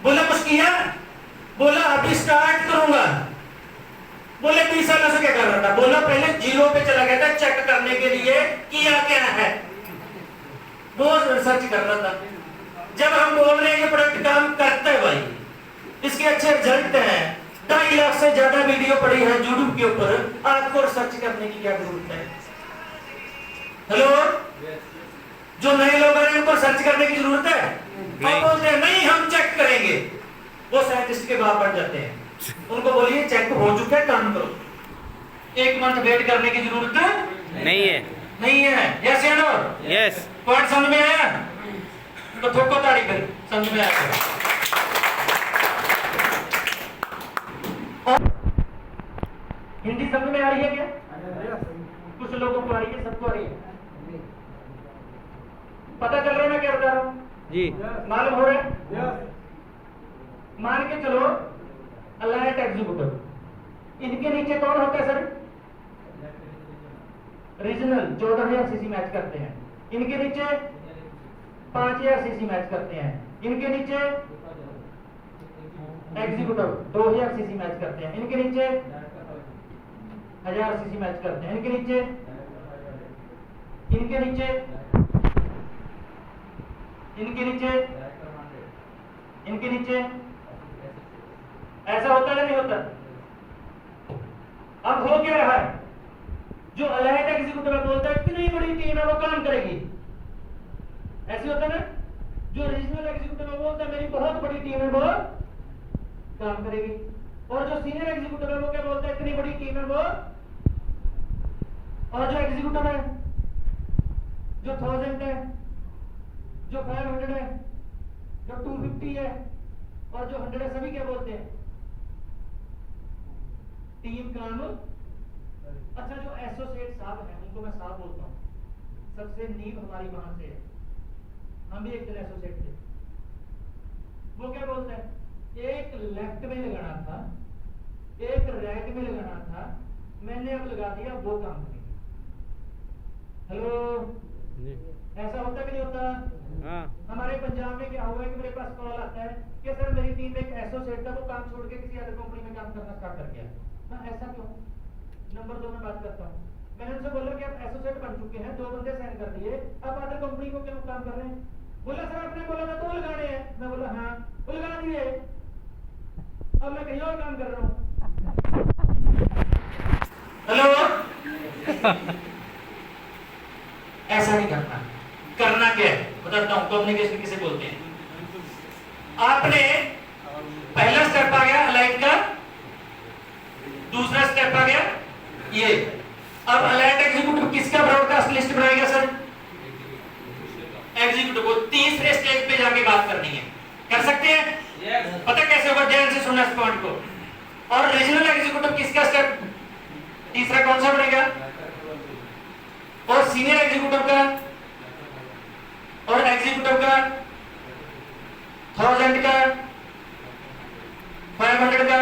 बोला कुछ किया? बोला अभी स्टार्ट करूंगा। बोले 20 साल से क्या कर रहा था? बोला पहले 0 पे चला गया था चेक करने के लिए किया क्या है, वो रिसर्च कर रहा था। जब हम बोल रहे हैं ये प्रोडक्ट काम करता है भाई, इसके अच्छे रिजल्ट हैं, 2.5 लाख से ज्यादा वीडियो पड़ी है यूट्यूब के ऊपर, आपको रिसर्च करने की क्या जरूरत है? हेलो, जो नए लोग आ रहे हैं उनको सर्च करने की जरूरत है? आप बोलते हैं नहीं हम चेक करेंगे, वो साइंटिस्ट के बाप बन जाते हैं। उनको बोलिए चेक हो चुका है, काम करो। 1 मंथ वेट करने की जरूरत नहीं है। नहीं है। यस या नो? यस। पॉइंट समझ में आया? तो ठोको ताड़ी करी, समझ में आया? हिंदी समझ में आ रही है क्या? कुछ लोगों को आ रही है, सबको आ रही है। पता चल रहा है मैं क्या बता रहा हूं? जी। मालूम हो रहा है? मान के चलो अलाइट एग्जीक्यूटिव, इनके नीचे कौन होता है सर? रीजनल 14,000 सीसी मैच करते हैं, इनके नीचे 5,000 सीसी मैच करते हैं, इनके नीचे एग्जीक्यूटिव 2,000 सीसी मैच करते हैं, इनके नीचे 1,000 सीसी मैच करते हैं, इनके नीचे इनके नीचे इनके नीचे इनके नीचे ऐसा होता है नहीं होता? अब हो क्या रहा है? जो अलर्ट एग्जीक्यूटिव बोलता है कितनी बड़ी टीम है वो काम करेगी, ऐसे होता है ना? जो रीजनल एग्जीक्यूटिव बोलता है मेरी बहुत बड़ी टीम है वो काम करेगी, और जो सीनियर एग्जीक्यूटिव है वो क्या बोलता है इतनी बड़ी टीम है वो, और जो एग्जीक्यूटिव है जो 1000 है, जो 500 है, जो 250 है और जो 100 है, सभी क्या बोलते हैं? टीम काम। अच्छा, जो एसोसिएट साहब हैं उनको मैं साहब बोलता हूँ, सबसे नींव हमारी वहां से है, हम भी एक दिन एसोसिएट थे। वो क्या बोलते हैं? एक लेफ्ट में लगाना था, एक राइट में लगाना था, मैंने अब लगा दिया, वो काम करेगी। हेलो, ऐसा होता कि नहीं होता? हाँ। हमारे पंजाब में क्या हुआ है कि मेरे पास कॉल आता है कि सर मेरी टीम एक एसोसिएट था, वो काम छोड़ के किसी अदर कंपनी में काम करना स्टार्ट कर गया। ऐसा क्यों? नंबर 2 में बात करता हूँ। मैंने उनसे बोला कि आप एसोसिएट बन चुके हैं, 2 बंदे साइन कर दिए, अब अदर कंपनी को क्यों काम कर रहे हैं? बोला सर आपने बोला था 2 लगाने हैं। मैं बोला हाँ, वो लगा दिए, अब मैं कहीं और काम कर रहा हूँ। हेलो ऐसा नहीं करना। करना क्या है बताता हूँ, कम्युनिकेशन किसे बोलते हैं। आपने पहला स्टेप आ गया अलाइट का, दूसरा स्टेप आ गया ये। अब अलाइट एग्जीक्यूटिव किसका ब्रॉडकास्ट लिस्ट बनाएगा सर? एग्जीक्यूटिव को तीसरे स्टेज पे जाके बात करनी है। कर सकते हैं? yes. पता कैसे होगा? ध्यान से सुनना इस पॉइंट को। और रीजनल एग्जीक्यूटिव किसका स्टेप तीसरा कौन सा बनेगा? और सीनियर एग्जीक्यूटिव का और एग्जीक्यूटिव का 1000 का 500 का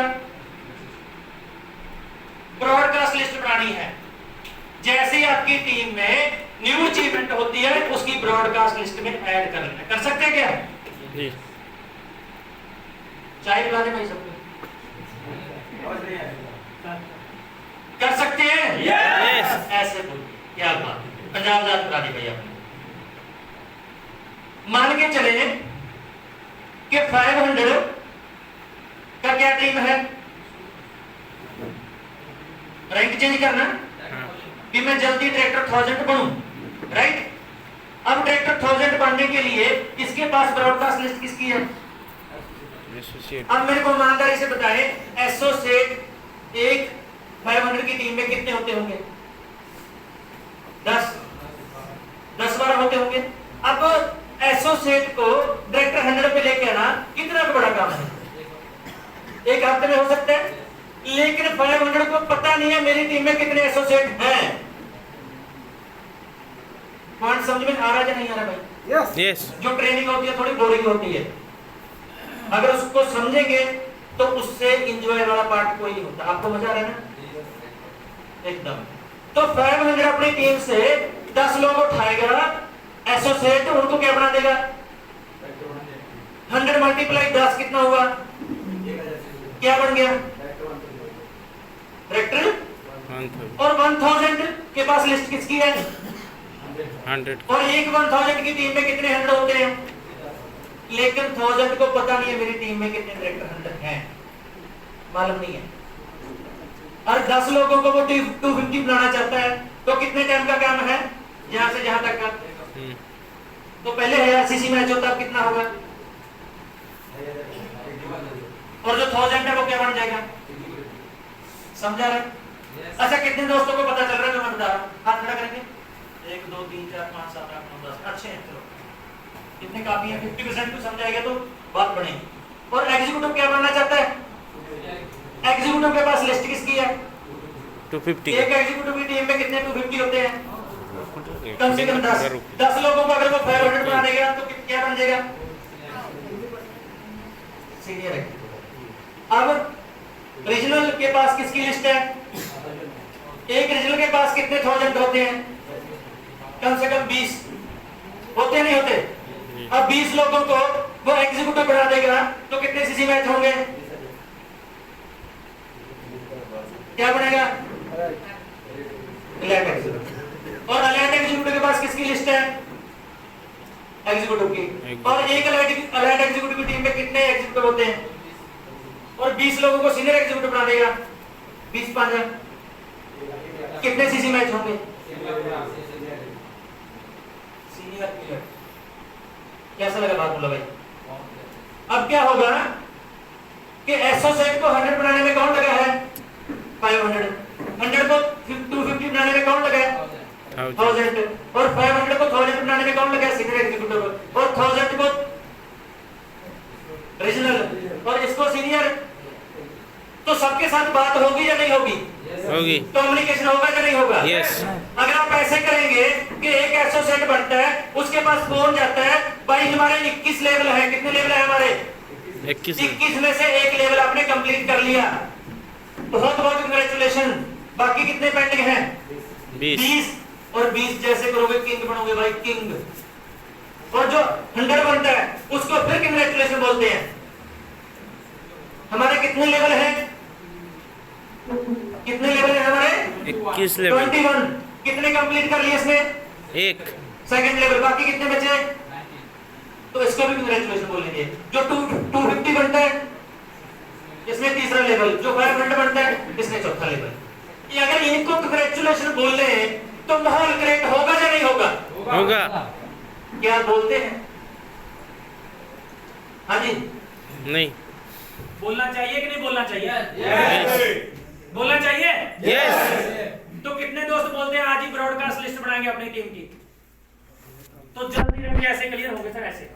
ब्रॉडकास्ट लिस्ट बनानी है। जैसे ही आपकी टीम में न्यू अचीवमेंट होती है उसकी ब्रॉडकास्ट लिस्ट में ऐड कर लेना। कर सकते हैं क्या? जी। चाय पिलाने भाई सबको कर सकते हैं? यस। ऐसे बोलिए, क्या बात है, पंजाब जात करा दी भाई आपने। मान के चले कि 500 का क्या टीम है? रैंक चेंज करना कि मैं जल्दी डायरेक्टर 1000 बनूं, राइट? अब डायरेक्टर 1000 बनने के लिए इसके पास ब्रॉडकास्ट लिस्ट किसकी है? एसोसिएट अब मेरे को ईमानदारी से बताएं, एसोसिएट एक 500 की टीम में कितने होते होंगे? 10-12 होते होंगे। अब एसोसिएट को डायरेक्टर 100 पे लेके आना कितना बड़ा काम है, एक हफ्ते में हो सकता है। लेकिन 500 को पता नहीं है मेरी टीम में कितने एसोसिएट हैं। पॉइंट समझ में आ रहा है नहीं आ रहा भाई? यस जो ट्रेनिंग होती है थोड़ी बोरिंग होती है, अगर उसको समझेंगे तो उससे एंजॉय वाला पार्ट कोई नहीं होता। आपको मजा आ रहा है ना एकदम? तो 500 अपनी टीम से 10 लोग उठाएगा एसोसिएट, उनको क्या बना देगा? 100 मल्टीप्लाई 10 कितना हुआ? क्या बन गया? डायरेक्टर। और 1000 के पास लिस्ट किसकी है? 100 और एक 1000 की टीम में कितने 100 होते हैं? लेकिन 1000 को पता नहीं है मेरी टीम में कितने डायरेक्टर 100 हैं, मालूम नहीं है। और 10 लोगों को वो 250 बनाना चाहता है, तो कितने टाइम का काम है यहां से जहां तक का? तो पहले 1000 सीसी मैच होता, अब कितना होगा? और जो 1000 है वो क्या बन जाएगा? समझा रहे? अच्छा, कितने दोस्तों को पता चल रहा है जो मैं बता रहा हूं? हाथ खड़ा करेंगे। 1 2 3 4 5 7 8 9 10। अच्छे हैं, चलो कितने काफी है? 50% को समझाएगा तो बात बढ़ेगी। और एग्जीक्यूटिव क्या बनना चाहता है? एग्जीक्यूटिव के पास लिस्ट किसकी है? 250 एक एग्जीक्यूटिव की टीम में कितने 250 होते हैं? कम से कम 10 लोगों को अगर वो 500 बना देगा तो क्या बन जाएगा? Senior executive. अब रीजनल के पास किसकी लिस्ट है? एक रीजनल के पास कितने 1000 होते हैं? कम से कम 20 होते नहीं होते? अब 20 लोगों को वो एग्जीक्यूटिव बना देगा तो कितने सीसी मैच होंगे? क्या बनेगा? Alert executive. और अलर्ट एग्जीक्यूटिव के पास किसकी लिस्ट है? एग्जीक्यूटिव की। और एक अलर्ट एग्जीक्यूटिव की टीम में कितने एग्जीक्यूटिव होते हैं? और 20 लोगों को सीनियर एग्जीक्यूटिव बना देगा, 20 5 कितने सीसी मैच होंगे? Senior player. कैसा लगा बात बोला भाई? अब क्या होगा कि एसोसिएट को 100 बनाने में कौन लगा है? 500। 100 को 250 बनाने में कौन लगा है? 1000। और 500 को 1000 बनाने में कौन लगा है? Senior executive. और 1000 को रीजनल और इसको सीनियर। तो सबके साथ बात होगी या नहीं होगी? होगी। कम्युनिकेशन होगा या नहीं होगा? यस। अगर आप ऐसे करेंगे कि एक एसोसिएट बनता है, उसके पास फोन जाता है, भाई हमारे 21 लेवल है। कितने लेवल है हमारे? 21 में से एक लेवल आपने कंप्लीट कर लिया, बहुत बहुत कंग्रेचुलेशन। बाकी कितने पेंडिंग हैं? 20। और 20 जैसे करोगे किंग बनोगे भाई, किंग। और जो 100 बनता है उसको फिर कंग्रेचुलेशन बोलते हैं। हमारे कितने लेवल हैं? कितने लेवल है हमारे? 21 लेवल। 21। कितने कंप्लीट कर लिए इसने? 1 सेकंड लेवल। बाकी कितने बचे? तो इसको भी कंग्रेचुलेशन बोलेंगे। जो 250 बनता है इसमें तीसरा लेवल, जो 500 बनता है इसमें चौथा लेवल। ये अगर इनको कंग्रेचुलेशन बोल रहे हैं तो माहौल क्रिएट होगा या नहीं होगा? होगा। क्या बोलते हैं? हाँ जी, नहीं। बोलना चाहिए कि नहीं बोलना चाहिए? यस बोलना चाहिए। यस। तो कितने दोस्त बोलते हैं आज ही ब्रॉडकास्ट लिस्ट बनाएंगे अपनी टीम की? तो जल्दी जल्दी ऐसे क्लियर होंगे सर। ऐसे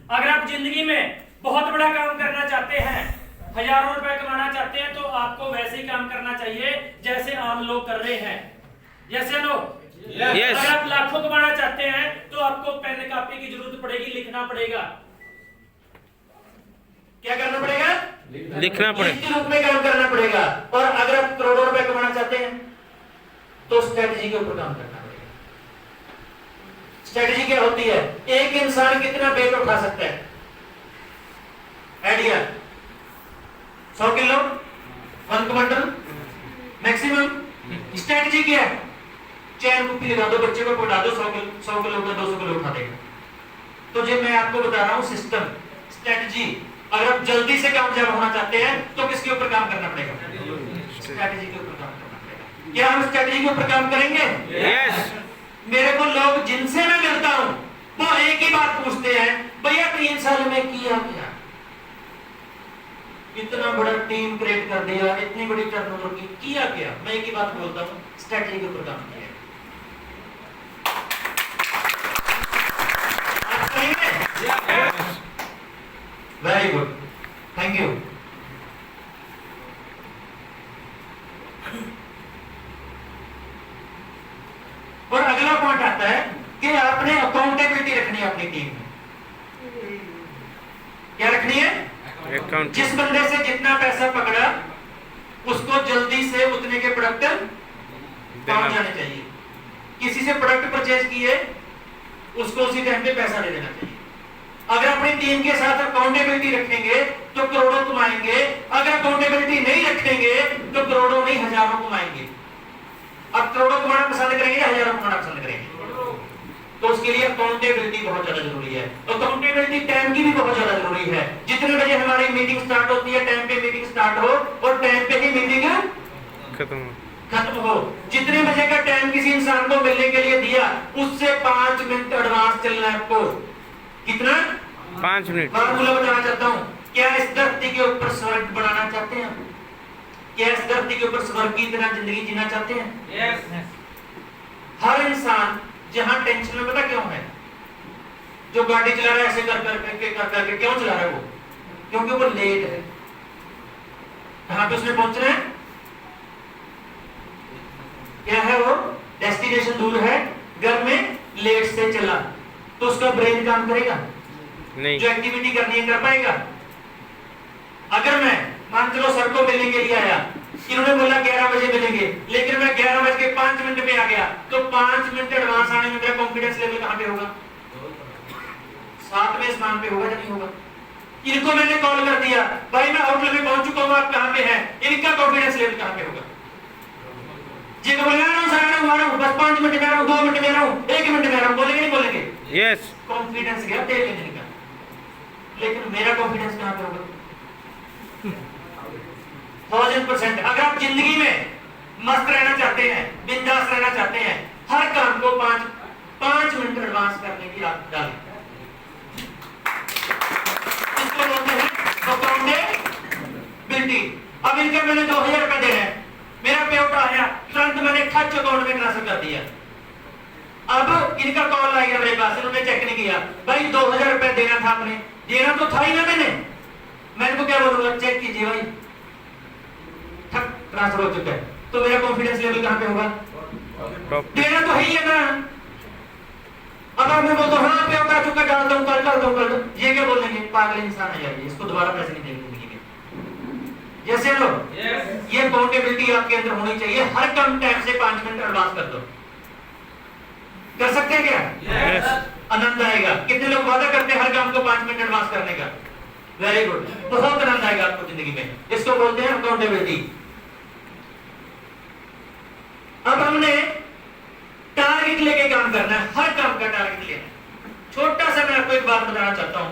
अगर आप जिंदगी में बहुत बड़ा काम करना चाहते हैं, हजारों रुपए कमाना चाहते हैं, तो आपको वैसे ही काम करना चाहिए जैसे आम लोग कर रहे हैं। जैसे नो यस। अगर आप लाखों कमाना चाहते हैं तो आपको पेन कापी की जरूरत पड़ेगी, लिखना पड़ेगा। क्या करना पड़ेगा? लिखना पड़ेगा। लिखित रूप में काम करना पड़ेगा। और अगर आप करोड़ों रुपए कमाना चाहते हैं तो स्ट्रेटजी के ऊपर काम करना पड़ेगा। स्ट्रेटजी क्या होती है? एक इंसान कितना वेट उठा सकता है? Idea 100 kilo, 1 quintal maximum. Strategy क्या है? चैन कुप्पी लगा दो, बच्चे को पढ़ा दो, 100 किलो का 200 किलो उठा देगा। तो जो मैं आपको बता रहा हूं सिस्टम, स्ट्रेटजी। अगर आप जल्दी से कामयाब होना चाहते हैं तो किसके ऊपर काम करना पड़ेगा? स्ट्रेटजी के ऊपर काम करना पड़ेगा। क्या हम स्ट्रेटजी के ऊपर काम करेंगे? यस। मेरे को लोग जिनसे मैं मिलता हूं वो एक ही बात पूछते हैं, भैया 3 साल में किया क्या? इतना बड़ा टीम क्रिएट कर दिया, इतनी बड़ी टर्नओवर की, किया क्या? मैं एक ही बात बोलता हूँ, स्ट्रेटजी के ऊपर काम किया। Very good, thank you. और अगला पॉइंट आता है कि आपने अकाउंटेबिलिटी रखनी है अपनी टीम में। क्या रखनी है? अकाउंट। जिस बंदे से जितना पैसा पकड़ा उसको जल्दी से उतने के प्रोडक्ट पहुंच जाने चाहिए। किसी से प्रोडक्ट परचेज किए उसको उसी टाइम पे पैसा दे देना चाहिए। अगर अपनी टीम के साथ अकाउंटेबिलिटी रखेंगे तो करोड़ों कमाएंगे, अगर अकाउंटेबिलिटी नहीं रखेंगे तो करोड़ों नहीं हजारों कमाएंगे। अब करोड़ों कमाना पसंद करेंगे या हजारों कमाना पसंद करेंगे? तो उसके लिए अकाउंटेबिलिटी बहुत ज्यादा जरूरी है। अकाउंटेबिलिटी टाइम की भी बहुत ज्यादा जरूरी है। जितने बजे हमारी मीटिंग स्टार्ट होती है टाइम पे मीटिंग स्टार्ट हो और टाइम पे ही मीटिंग खत्म हो। जितने बजे का टाइम किसी इंसान को मिलने के लिए दिया उससे 5 मिनट एडवांस चलना है आपको। कितना? 5 मिनट। फार्मूला बताना चाहता हूँ। क्या इस धरती के ऊपर स्वर्ग बनाना चाहते हैं? क्या इस धरती के ऊपर स्वर्ग की तरह जिंदगी जीना चाहते हैं? यस। हर इंसान जहां टेंशन में, पता क्यों है? जो गाड़ी चला रहा है ऐसे कर करके क्यों चला रहा है वो? क्योंकि वो लेट है। कहां पे उसने पहुंचना है? क्या है वो? डेस्टिनेशन दूर है, घर में लेट से चला तो उसका ब्रेन काम करेगा नहीं। जो एक्टिविटी करनी है कर पाएगा? अगर मैं मान चलो सर को मिलने के लिए आया, इन्होंने बोला 11 बजे मिलेंगे, लेकिन मैं 11:05 पे आ गया, तो 5 मिनट एडवांस आने में मेरा कॉन्फिडेंस लेवल कहां पे होगा? 7वें स्थान पे होगा या नहीं होगा? इनको मैंने कॉल कर दिया, भाई मैं आउटलेट में पहुंच चुका हूं, आप कहां पे हैं? इनका कॉन्फिडेंस लेवल कहां पे होगा? जी को बोला ना सर आ रहा हूं, बस 5 मिनट में आ रहा हूं, 2 मिनट में आ रहा हूं, 1 मिनट में आ रहा हूं, बोलेंगे नहीं बोलेंगे? यस। कॉन्फिडेंस गया तेल लेने का, लेकिन मेरा कॉन्फिडेंस कहां पे होगा? 1000%। अगर आप जिंदगी में मस्त रहना चाहते हैं, बिंदास रहना चाहते हैं, हर काम को 5 मिनट एडवांस करने की आदत डालें। इसको बोलते हैं अकाउंटेबिलिटी। अब इनका मैंने 2000 रुपए देना है, मेरा पेआउट आया, तुरंत मैंने खर्च अकाउंट में ट्रांसफर कर दिया। अब इनका कॉल आ गया मेरे पास, इन्होंने चेक नहीं किया, भाई 2000 रुपए देना था, आपने देना तो था ही ना, मैं इनको क्या बोलूंगा? चेक कीजिए भाई, ट्रांसफर हो चुका है। तो मेरा कॉन्फिडेंस लेवल कहां पे होगा? देना तो है ही है ना। अब मैं बोलता हूं हाँ पे उतार चुका, डालता हूं कल, ये क्या बोलेंगे? पागल इंसान है यार, इसको दोबारा पैसे नहीं देंगे जिंदगी में। जैसे लो ये अकाउंटेबिलिटी आपके अंदर होनी चाहिए। हर कम टाइम से 5 मिनट एडवांस कर दो। कर सकते हैं क्या? आनंद आएगा। कितने लोग वादा करते हैं हर काम को 5 मिनट एडवांस करने का? वेरी गुड, बहुत आनंद आएगा आपको जिंदगी में। इसको बोलते हैं अकाउंटेबिलिटी। अब हमने टारगेट लेके काम करना है, हर काम का टारगेट लेना है। छोटा सा मैं आपको एक बात बताना चाहता हूं।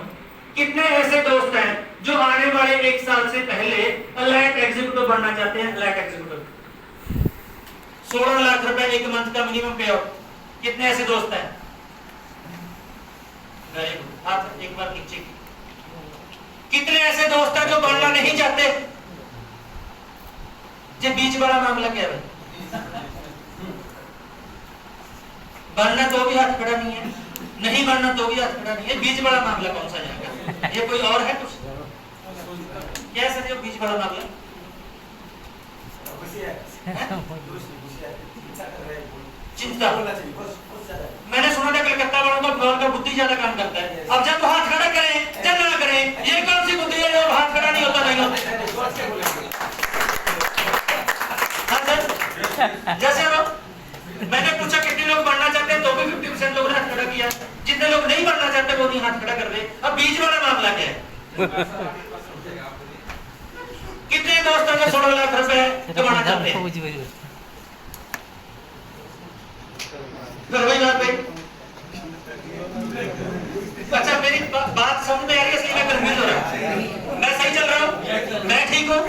कितने ऐसे दोस्त हैं जो आने वाले 1 साल से पहले अलर्ट एग्जीक्यूटिव बनना चाहते हैं? अलर्ट एग्जीक्यूटिव 16 लाख रुपए 1 मंथ का मिनिमम पे आउट। कितने ऐसे दोस्त हैं? वेरी गुड, हाथ एक बार नीचे। कितने ऐसे दोस्त हैं जो बनना नहीं चाहते? जो बीच वाला मामला क्या है? बनना तो भी हाथ खड़ा नहीं है, नहीं बनना तो भी हाथ खड़ा नहीं है, बीच वाला मामला कौन सा जाएगा? ये कोई और है कुछ? क्या सर ये बीच वाला मामला? चिंता। मैंने सुना था कलकत्ता वालों का भगवान का बुद्धि ज्यादा काम करता है। अब जब तो हाथ खड़ा करें जब ना करें, ये कौन सी बुद्धि है जो हाथ खड़ा नहीं होता? नहीं होता। जैसे मैंने पूछा कितने लोग बनना चाहते हैं, तो भी 50% लोगों ने हाथ खड़ा किया। जितने लोग नहीं बनना चाहते वो नहीं हाथ खड़ा कर रहे। अब बीच वाला मामला क्या है? कितने दोस्तों ने 16 लाख रुपए कमाना चाहते हैं? फिर वही बात भाई। अच्छा मेरी बात समझ में आ रही है, इसलिए मैं कंफ्यूज हो रहा हूँ। मैं सही चल रहा हूँ? मैं ठीक हूँ?